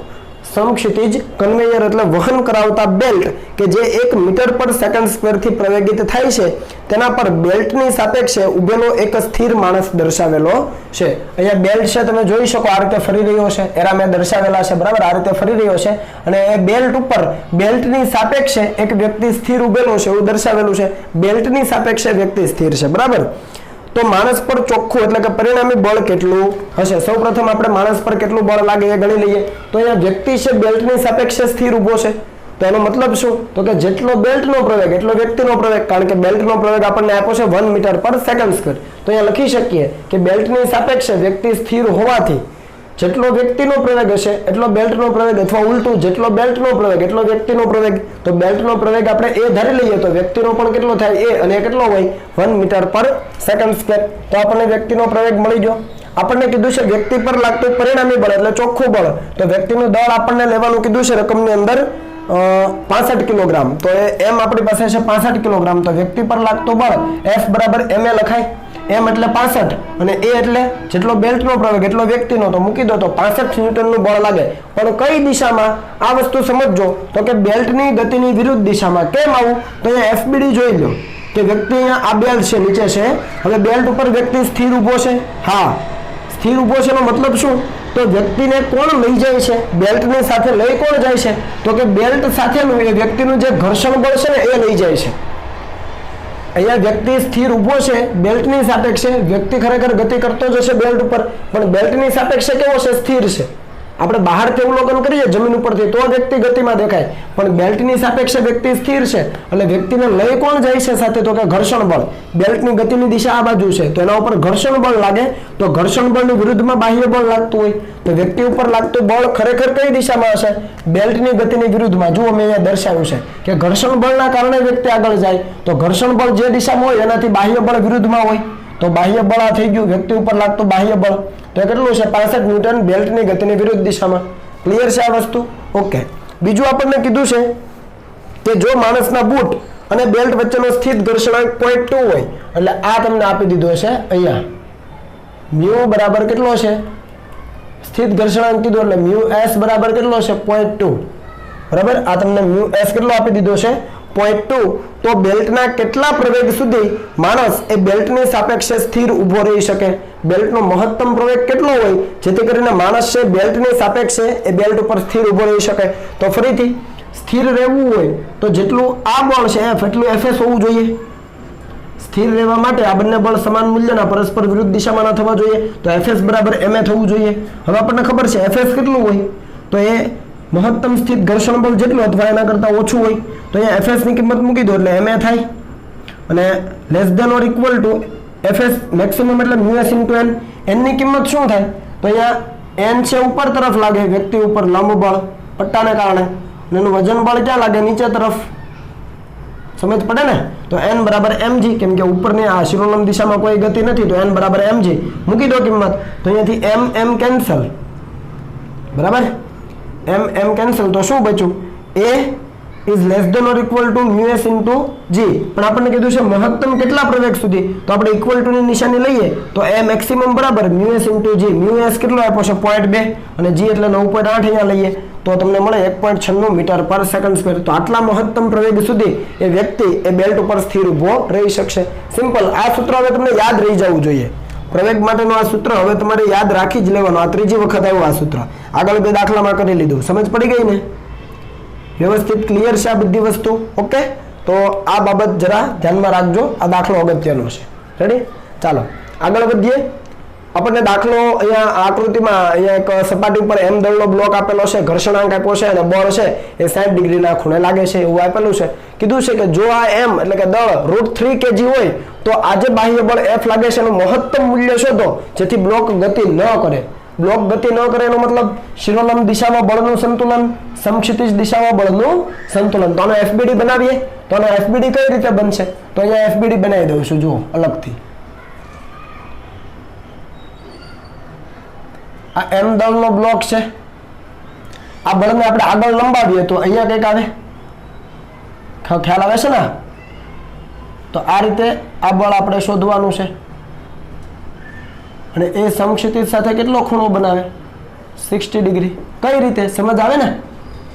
સમક્ષિતિજ કન્વેયર એટલે વહન કરાવતા બેલ્ટ કે જે 1 મીટર પર સેકન્ડ સ્ક્વેરથી પ્રવેગિત થાય છે, તેના પર બેલ્ટની સાપેક્ષે ઉભેલો એક સ્થિર માણસ દર્શાવેલો છે. અહીંયા બેલ્ટ છે, તમે જોઈ શકો આ રીતે ફરી રહ્યો છે, એરા મેં દર્શાવેલા છે, બરાબર? આ રીતે ફરી રહ્યો છે, અને એ બેલ્ટ ઉપર બેલ્ટની સાપેક્ષે એક વ્યક્તિ સ્થિર ઉભેલો છે એવું દર્શાવેલું છે. બેલ્ટની સાપેક્ષે વ્યક્તિ સ્થિર છે, બરાબર? તો માણસ પર ચોખ્ખું એટલે કે પરિણામી બળ કેટલું હશે? સૌપ્રથમ આપણે માણસ પર કેટલું બળ લાગે એ ગણી લઈએ. તો અહીંયા વ્યક્તિ છે બેલ્ટની સાપેક્ષે સ્થિર ઊભો છે, તો એનો મતલબ શું? તો કે જેટલો બેલ્ટનો પ્રવેગ એટલો વ્યક્તિનો પ્રવેગ, કારણ કે બેલ્ટનો પ્રવેગ આપણને આપ્યો છે 1 મીટર પર સેકન્ડ સ્ક્વેર. તો અહીંયા લખી શકીએ કે બેલ્ટની સાપેક્ષે વ્યક્તિ સ્થિર હોવાથી જેટલો વ્યક્તિનો પ્રવેગ હશે એટલો બેલ્ટનો પ્રવેગ, અથવા ઉલટું જેટલો બેલ્ટનો પ્રવેગ એટલો વ્યક્તિનો પ્રવેગ. તો બેલ્ટનો પ્રવેગ આપણે એ ધારી લઈએ તો વ્યક્તિનો પણ કેટલો થાય? એ, અને કેટલો હોય? 1 મીટર પર સેકન્ડ સ્ક્વેર. તો આપણને વ્યક્તિનો પ્રવેગ મળી ગયો. આપણને કીધું છે વ્યક્તિ પર લાગતું પરિણામી બળ એટલે ચોખ્ખું બળ. તો વ્યક્તિનું દળ આપણને લેવાનું કીધું છે રકમની અંદર 65 કિલોગ્રામ. તો એમ આપણી પાસે છે 65 કિલોગ્રામ. તો વ્યક્તિ પર લાગતો બળ F બરાબર ma લખાય. m એટલે 65 અને a એટલે જેટલો બેલ્ટનો પ્રવેગ એટલો વ્યક્તિનો. તો મૂકી દો તો 65 ન્યૂટનનું બળ લાગે. પણ કઈ દિશામાં? આ વસ્તુ સમજજો. તો કે બેલ્ટની ગતિની વિરુદ્ધ દિશામાં. કેમ આવું? તો અહીંયા FBD જોઈ લો કે વ્યક્તિ અહીંયા આ બેલ્ટ છે, નીચે છે. હવે બેલ્ટ ઉપર વ્યક્તિ સ્થિર ઊભો છે. હા, સ્થિર ઊભો છે એનો મતલબ શું? તો વ્યક્તિને કોણ લઈ જાય છે? બેલ્ટની સાથે લઈ કોણ જાય છે? તો કે બેલ્ટ સાથેનું એ વ્યક્તિનું જે ઘર્ષણ બળ છે ને એ લઈ જાય છે. અહીંયા વ્યક્તિ સ્થિર ઊભો છે બેલ્ટની સાપેક્ષે, વ્યક્તિ ખરેખર ગતિ કરતો જ હશે બેલ્ટ ઉપર, પણ બેલ્ટની સાપેક્ષે કેવો છે? સ્થિર છે. આપણે બહારથી અવલોકન કરીએ જમીન ઉપરથી તો વ્યક્તિ ગતિમાં દેખાય, પણ બેલ્ટની સાપેક્ષે વ્યક્તિ સ્થિર છે. એટલે વ્યક્તિને લઈ કોણ જાય છે સાથે? તો કે ઘર્ષણ બળ. બેલ્ટની ગતિની દિશા આ બાજુ છે તો એના ઉપર ઘર્ષણ બળ લાગે, તો ઘર્ષણ બળની વિરુદ્ધમાં બાહ્ય બળ લાગતું હોય તો વ્યક્તિ ઉપર લાગતું બળ ખરેખર કઈ દિશામાં હશે? બેલ્ટની ગતિની વિરુદ્ધમાં. જુઓ મેં અહીંયા દર્શાવ્યું છે કે ઘર્ષણ બળના કારણે વ્યક્તિ આગળ જાય, તો ઘર્ષણ બળ જે દિશામાં હોય એનાથી બાહ્ય બળ વિરુદ્ધમાં હોય, તો બાહ્ય બળ આ થઈ ગયું વ્યક્તિ ઉપર લાગતું બાહ્ય બળ. તો કેટલું છે? 65 ન્યૂટન બેલ્ટની ગતિની વિરુદ્ધ દિશામાં. ક્લિયર છે આ વસ્તુ? ઓકે. બીજું આપણને કીધું છે કે જો માણસના બૂટ અને બેલ્ટ વચ્ચેનો સ્થિત ઘર્ષણાંક 0.2 હોય, એટલે આ તમને આપી દીધો છે અહીંયા મ્યુ બરાબર કેટલો છે? સ્થિત ઘર્ષણાંક કીધો એટલે મ્યુ એસ બરાબર કેટલો છે? 0.2. બરાબર. આ તમને મ્યુ એસ કેટલો આપી દીધો છે? 0.2. તો બેલ્ટના કેટલા પ્રવેગ સુધી માણસ એ બેલ્ટની સાપેક્ષે સ્થિર ઊભો રહી શકે? બેલ્ટનો મહત્તમ પ્રવેગ કેટલો હોય જેથી કરીને માણસ છે બેલ્ટની સાપેક્ષે એ બેલ્ટ ઉપર સ્થિર ઊભો રહી શકે? તો ફરીથી સ્થિર રહેવું હોય તો જેટલું આ બળ છે F એટલું Fs હોવું જોઈએ. સ્થિર રહેવા માટે આ બંને બળ સમાન મૂલ્યના પરસ્પર વિરુદ્ધ દિશામાં ન થવા જોઈએ, તો Fs બરાબર ma થવું જોઈએ. હવે આપણને ખબર છે Fs કેટલું હોય? તો એ મહત્તમ સ્થિત ઘર્ષણ બળ જેટલું અથવા એના કરતાં ઓછું હોય, તો અહીંયા Fs ની કિંમત મૂકી દો એટલે ma થાય. અને less than or equal to Fs maximum એટલે μs * n. n ની કિંમત શું થાય? તો અહીંયા n છે ઉપર તરફ લાગે વ્યક્તિ ઉપર લંબ બળ પટ્ટાને કારણે, અને એનું વજન બળ ક્યાં લાગે? નીચે તરફ. સમજ પડે ને? તો n બરાબર mg, કેમ કે ઉપરની આ શિરોલંબ દિશામાં કોઈ ગતિ નથી તો n બરાબર mg મૂકી દો કિંમત. તો અહીંયાથી m કેન્સલ. બરાબર. m cancel. તો શું બચ્યું? a is less than or equal to μs into g. પણ આપણને કીધું છે મહત્તમ કેટલા પ્રવેગ સુધી, તો આપણે ઇક્વલ ટુ ની નિશાની લઈએ તો a મેક્સિમમ બરાબર μs into g. μs કેટલો આપ્યો છે? 0.2 અને g એટલે 9.8 અહીંયા લઈએ તો તમને મળે 1.96 મીટર પર સેકન્ડ સ્ક્વેર. તો આટલા મહત્તમ પ્રવેગ સુધી એ વ્યક્તિ એ બેલ્ટ ઉપર સ્થિર ઊભો રહી શકશે. સિમ્પલ. આ સૂત્ર હવે તમને યાદ રહી જવું જોઈએ. પ્રવેગ માટેનું આ સૂત્ર હવે તમારે યાદ રાખી જ લેવાનું. આ ત્રીજી વખત આવ્યું આ સૂત્ર. આગળ બે દાખલામાં કરી લીધું. સમજ પડી ગઈ ને? વ્યવસ્થિત ક્લિયર છે આ બધી વસ્તુ? ઓકે. તો આ બાબત જરા ધ્યાનમાં રાખજો. આ દાખલો અગત્યનો છે. રેડી? ચાલો આગળ વધીએ. આપણને દાખલો અહીંયા આકૃતિમાં અહીંયા એક સપાટી ઉપર m દળનો બ્લોક આપેલો છે, ઘર્ષણાંક આપ્યો છે અને બળ છે એ 60 ડિગ્રીના ખૂણે લાગે છે એવું આપેલું છે. કીધું છે કે જો આ m એટલે કે દળ √3 kg હોય તો આ જે બાહ્ય બળ F લાગે છે એનું મહત્તમ મૂલ્ય શોધો જેથી બ્લોક ગતિ ન કરે. બ્લોક ગતિ ન કરે એનો મતલબ શિરોલંબ દિશામાં બળનું સંતુલન, સમક્ષિતિજ દિશામાં બળનું સંતુલન. તો આનો FBD બનાવીએ તો આનો FBD કઈ રીતે બનશે? તો અહીંયા FBD બનાવી દઉં છું. જુઓ અલગથી. આ m દળનો બ્લોક છે. આ બળને આપણે આગળ લંબાવીએ તો અહીંયા કંઈક આવે. ખ્યાલ આવે છે ને? તો આ રીતે આ બળ આપણે શોધવાનું છે અને એ સમક્ષિતિજ સાથે કેટલો ખૂણો બનાવે? 60 ડિગ્રી. કઈ રીતે? સમજ આવે ને?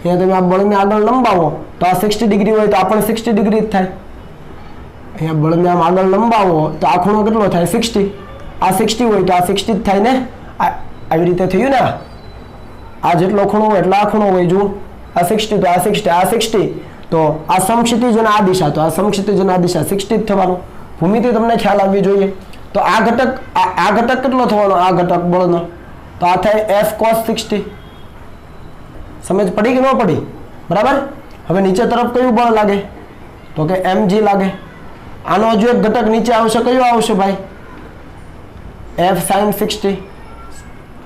અહીંયા તમે આ બળને આગળ લંબાવો તો આ 60 ડિગ્રી હોય તો આ પણ 60 ડિગ્રી જ થાય. અહીંયા બળને આમ આગળ લંબાવો તો આ ખૂણો કેટલો થાય? 60. આ 60 હોય તો આ 60 જ થાય ને? આવી રીતે થયું ને? આ જેટલો ખૂણો હોય એટલે આ ખૂણો હોય. જુઓ આ 60 તો આ 60, આ 60 તો આ સમક્ષિતિજ અને આ દિશા, તો આ સમક્ષિતિજ અને આ દિશા 60 જ થવાનું. ભૂમિતિ તમને ખ્યાલ આવવી જોઈએ. તો આ ઘટક કેટલો થવાનો? આ ઘટક બળનો તો આ થાય F cos 60. સમજ પડી કે ન પડી? બરાબર. હવે નીચે તરફ કયું બળ લાગે? તો કે mg લાગે. આનો હજુ એક ઘટક નીચે આવશે. કયો આવશે ભાઈ? F sin 60.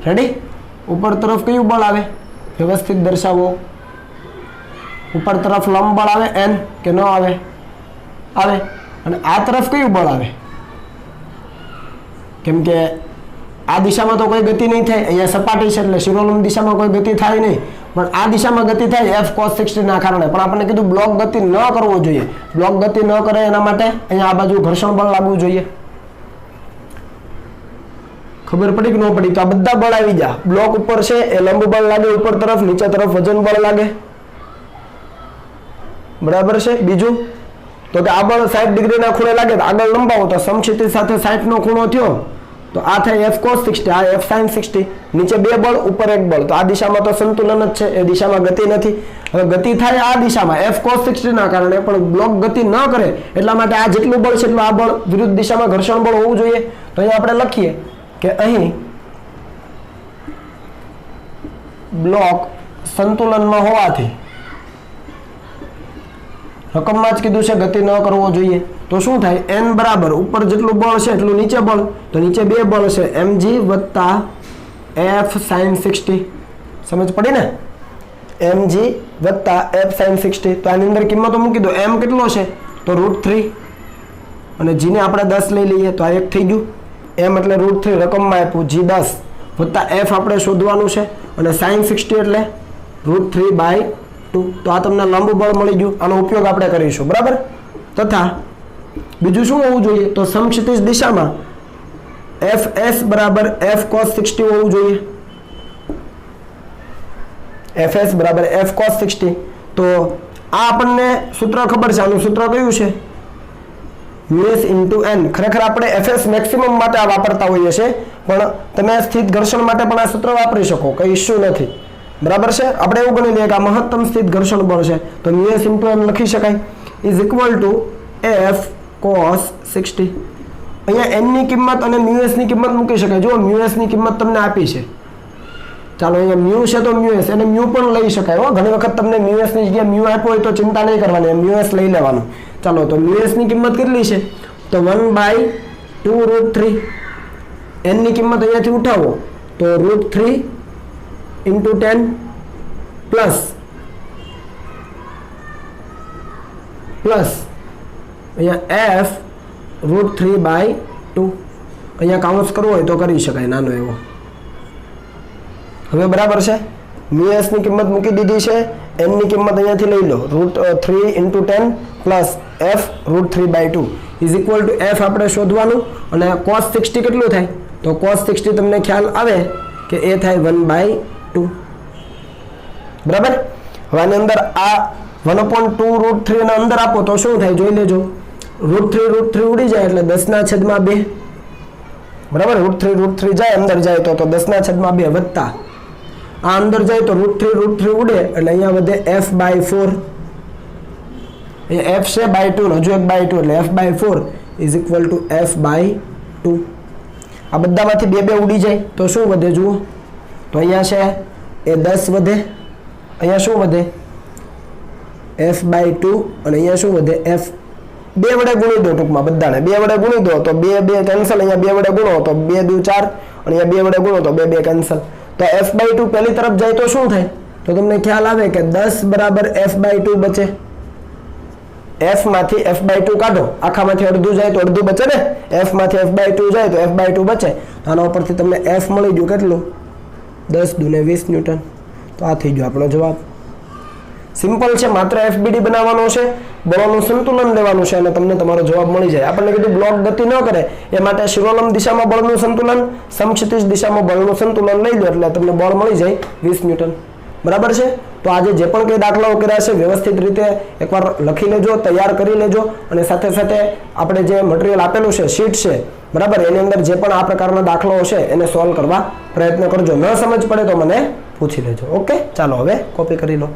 રેડી? ઉપર તરફ કયું બળ આવે? વ્યવસ્થિત દર્શાવો. ઉપર તરફ લંબ બળ આવે n કે ન આવે? આવે. અને આ તરફ કયું બળ આવે? કેમ કે આ દિશામાં તો કોઈ ગતિ નહીં થાય, અહીંયા સપાટી છે એટલે શિરોલંબ દિશામાં કોઈ ગતિ થાય નહીં, પણ આ દિશામાં ગતિ થાય F cos 60 ના કારણે. પણ આપણને કીધું બ્લોક ગતિ ન કરવો જોઈએ. બ્લોક ગતિ ન કરે એના માટે અહીંયા આ બાજુ ઘર્ષણ બળ લાગવું જોઈએ. ખબર પડી કે ન પડી? તો આ બધા બળ આવી ગયા. બ્લોક ઉપર છે એ લંબ બળ લાગે ઉપર તરફ, નીચે તરફ વજન બળ લાગે. બરાબર છે. બીજું તો કે આ બળ 60 ડિગ્રીના ખૂણે લાગે તો આગળ લંબાવો તો સમક્ષિતિજ સાથે 60 નો ખૂણો થયો તો આ થાય f cos 60, આ f sin 60, નીચે બે બળ ઉપર એક બળ, તો આ દિશામાં તો સંતુલન જ છે, એ દિશામાં ગતિ નથી. હવે ગતિ થાય આ દિશામાં f cos 60 ના કારણે, પણ બ્લોક ગતિ ન કરે એટલા માટે આ જેટલું બળ છે એટલું આ બળ વિરુદ્ધ દિશામાં ઘર્ષણ બળ હોવું જોઈએ. તો અહીંયા આપણે લખીએ કે અહીં બ્લોક સંતુલનમાં હોવાથી, રકમમાં જ કીધું છે ગતિ ન કરવો જોઈએ, તો શું થાય, n બરાબર ઉપર જેટલું બળ છે એટલું નીચે બળ, તો નીચે બે બળ છે mg વત્તા f sin 60. સમજ પડી ને, mg વત્તા f sin 60. તો આની અંદર કિંમતો મૂકી દો. m કેટલો છે તો √3 અને g ને આપણે 10 લઈ લઈએ, તો આ એક થઈ ગયું. m એટલે √3 રકમમાં આપ્યું, g 10 વત્તા f આપણે શોધવાનું છે, અને sin 60 એટલે √3/2. તો આ તમને લંબ બળ મળી ગયું, આનો ઉપયોગ આપણે કરીશું. બરાબર. તથા બીજું શું હોવું જોઈએ, તો સમક્ષિતિજ દિશામાં fs બરાબર f cos 60 હોવું જોઈએ. fs બરાબર f cos 60. તો આ આપણને સૂત્ર ખબર છે, આનું સૂત્ર કયું છે, us into n. ખરેખર આપણે fs મેક્સિમમ માટે આ વાપરતા હોઈએ છીએ, પણ તમે સ્થિત ઘર્ષણ માટે પણ આ સૂત્ર વાપરી શકો, કઈ ઇશ્યુ નથી. બરાબર છે. આપણે એવું ગણી લઈએ કે આ મહત્તમ સ્થિત ઘર્ષણ બળ છે, તો us into n લખી શકાય, is equal to f cos 60. અહીંયા n ની કિંમત અને μs ની કિંમત મૂકી શકાય. જો μs ની કિંમત તમને આપી છે, ચાલો અહીંયા μ છે તો μs, અને μ પણ લઈ શકાય. હો, ઘણી વખત તમને μs ની જગ્યાએ μ આપ્યો હોય તો ચિંતા નહીં કરવાની, μs લઈ લેવાનું. ચાલો, તો μs ની કિંમત કેટલી છે, તો 1/2 √3. n ની કિંમત અહીંયાથી ઉઠાવો તો √3 into 10 પ્લસ અહીંયા f √3/2. અહીંયા કાઉન્સ કરવો હોય તો કરી શકાય, નાનો એવો. હવે બરાબર છે, μs ની કિંમત મૂકી દીધી છે, n ની કિંમત અહીંયાથી લઈ લો, √3 into 10 plus f √3/2 is equal to f આપણે શોધવાનું, અને cos 60 કેટલું થાય, તો cos 60 તમને ખ્યાલ આવે કે એ થાય 1/2. બરાબર. હવે આની અંદર આ 1/2 √3 ને અંદર આપો તો શું થાય, જોઈ લેજો. √3 ઉડી જાય એટલે 10/2. બરાબર. √3 જાય અંદર જાય તો 10/2 વત્તા આ અંદર જાય તો √3 ઉડે એટલે અહીંયા વધે f/4. f છે /2, હજુ એક /2 એટલે f/4 is equal to f/2. આ બધામાંથી બે ઉડી જાય તો શું વધે જુઓ, તો અહીંયા છે એ 10 વધે, અહીંયા શું વધે f/2, અને અહીંયા શું વધે f. બે વડે ગુણી દો, ટૂંકમાં બધાને બે વડે ગુણી દો તો બે કેન્સલ, અહીંયા બે વડે ગુણો તો 2 × 2 = 4, અને અહીંયા બે વડે ગુણો તો 2 કેન્સલ. તો f/2 પહેલી તરફ જાય તો શું થાય, તો તમને ખ્યાલ આવે કે 10 બરાબર f/2 બચે. f માંથી f/2 કાઢો, આખામાંથી અડધું જાય તો અડધું બચે ને, f માંથી f/2 જાય તો f/2 બચે. આના ઉપરથી તમને f મળી ગયું કેટલું, 10 × 20 ન્યૂટન. તો આ થઈ ગયો આપણો જવાબ. સિમ્પલ છે, માત્ર FBD બનાવવાનો છે, બળોનું સંતુલન લેવાનું છે, અને તમને તમારો જવાબ મળી જાય. આપણને કીધું બ્લોક ગતિ ન કરે એ માટે શિરોલંબ દિશામાં બળનું સંતુલન, સમક્ષિતિજ દિશામાં બળનું સંતુલન લઈ લો એટલે તમને બળ મળી જાય 20 ન્યૂટન. બરાબર છે. તો આજે જે પણ કંઈ દાખલાઓ કર્યા છે વ્યવસ્થિત રીતે એકવાર લખી લેજો, તૈયાર કરી લેજો, અને સાથે સાથે આપણે જે મટીરિયલ આપેલું છે, શીટ છે, બરાબર, એની અંદર જે પણ આ પ્રકારના દાખલાઓ છે એને સોલ્વ કરવા પ્રયત્ન કરજો. ન સમજ પડે તો મને પૂછી લેજો. ઓકે, ચાલો હવે કોપી કરી લો.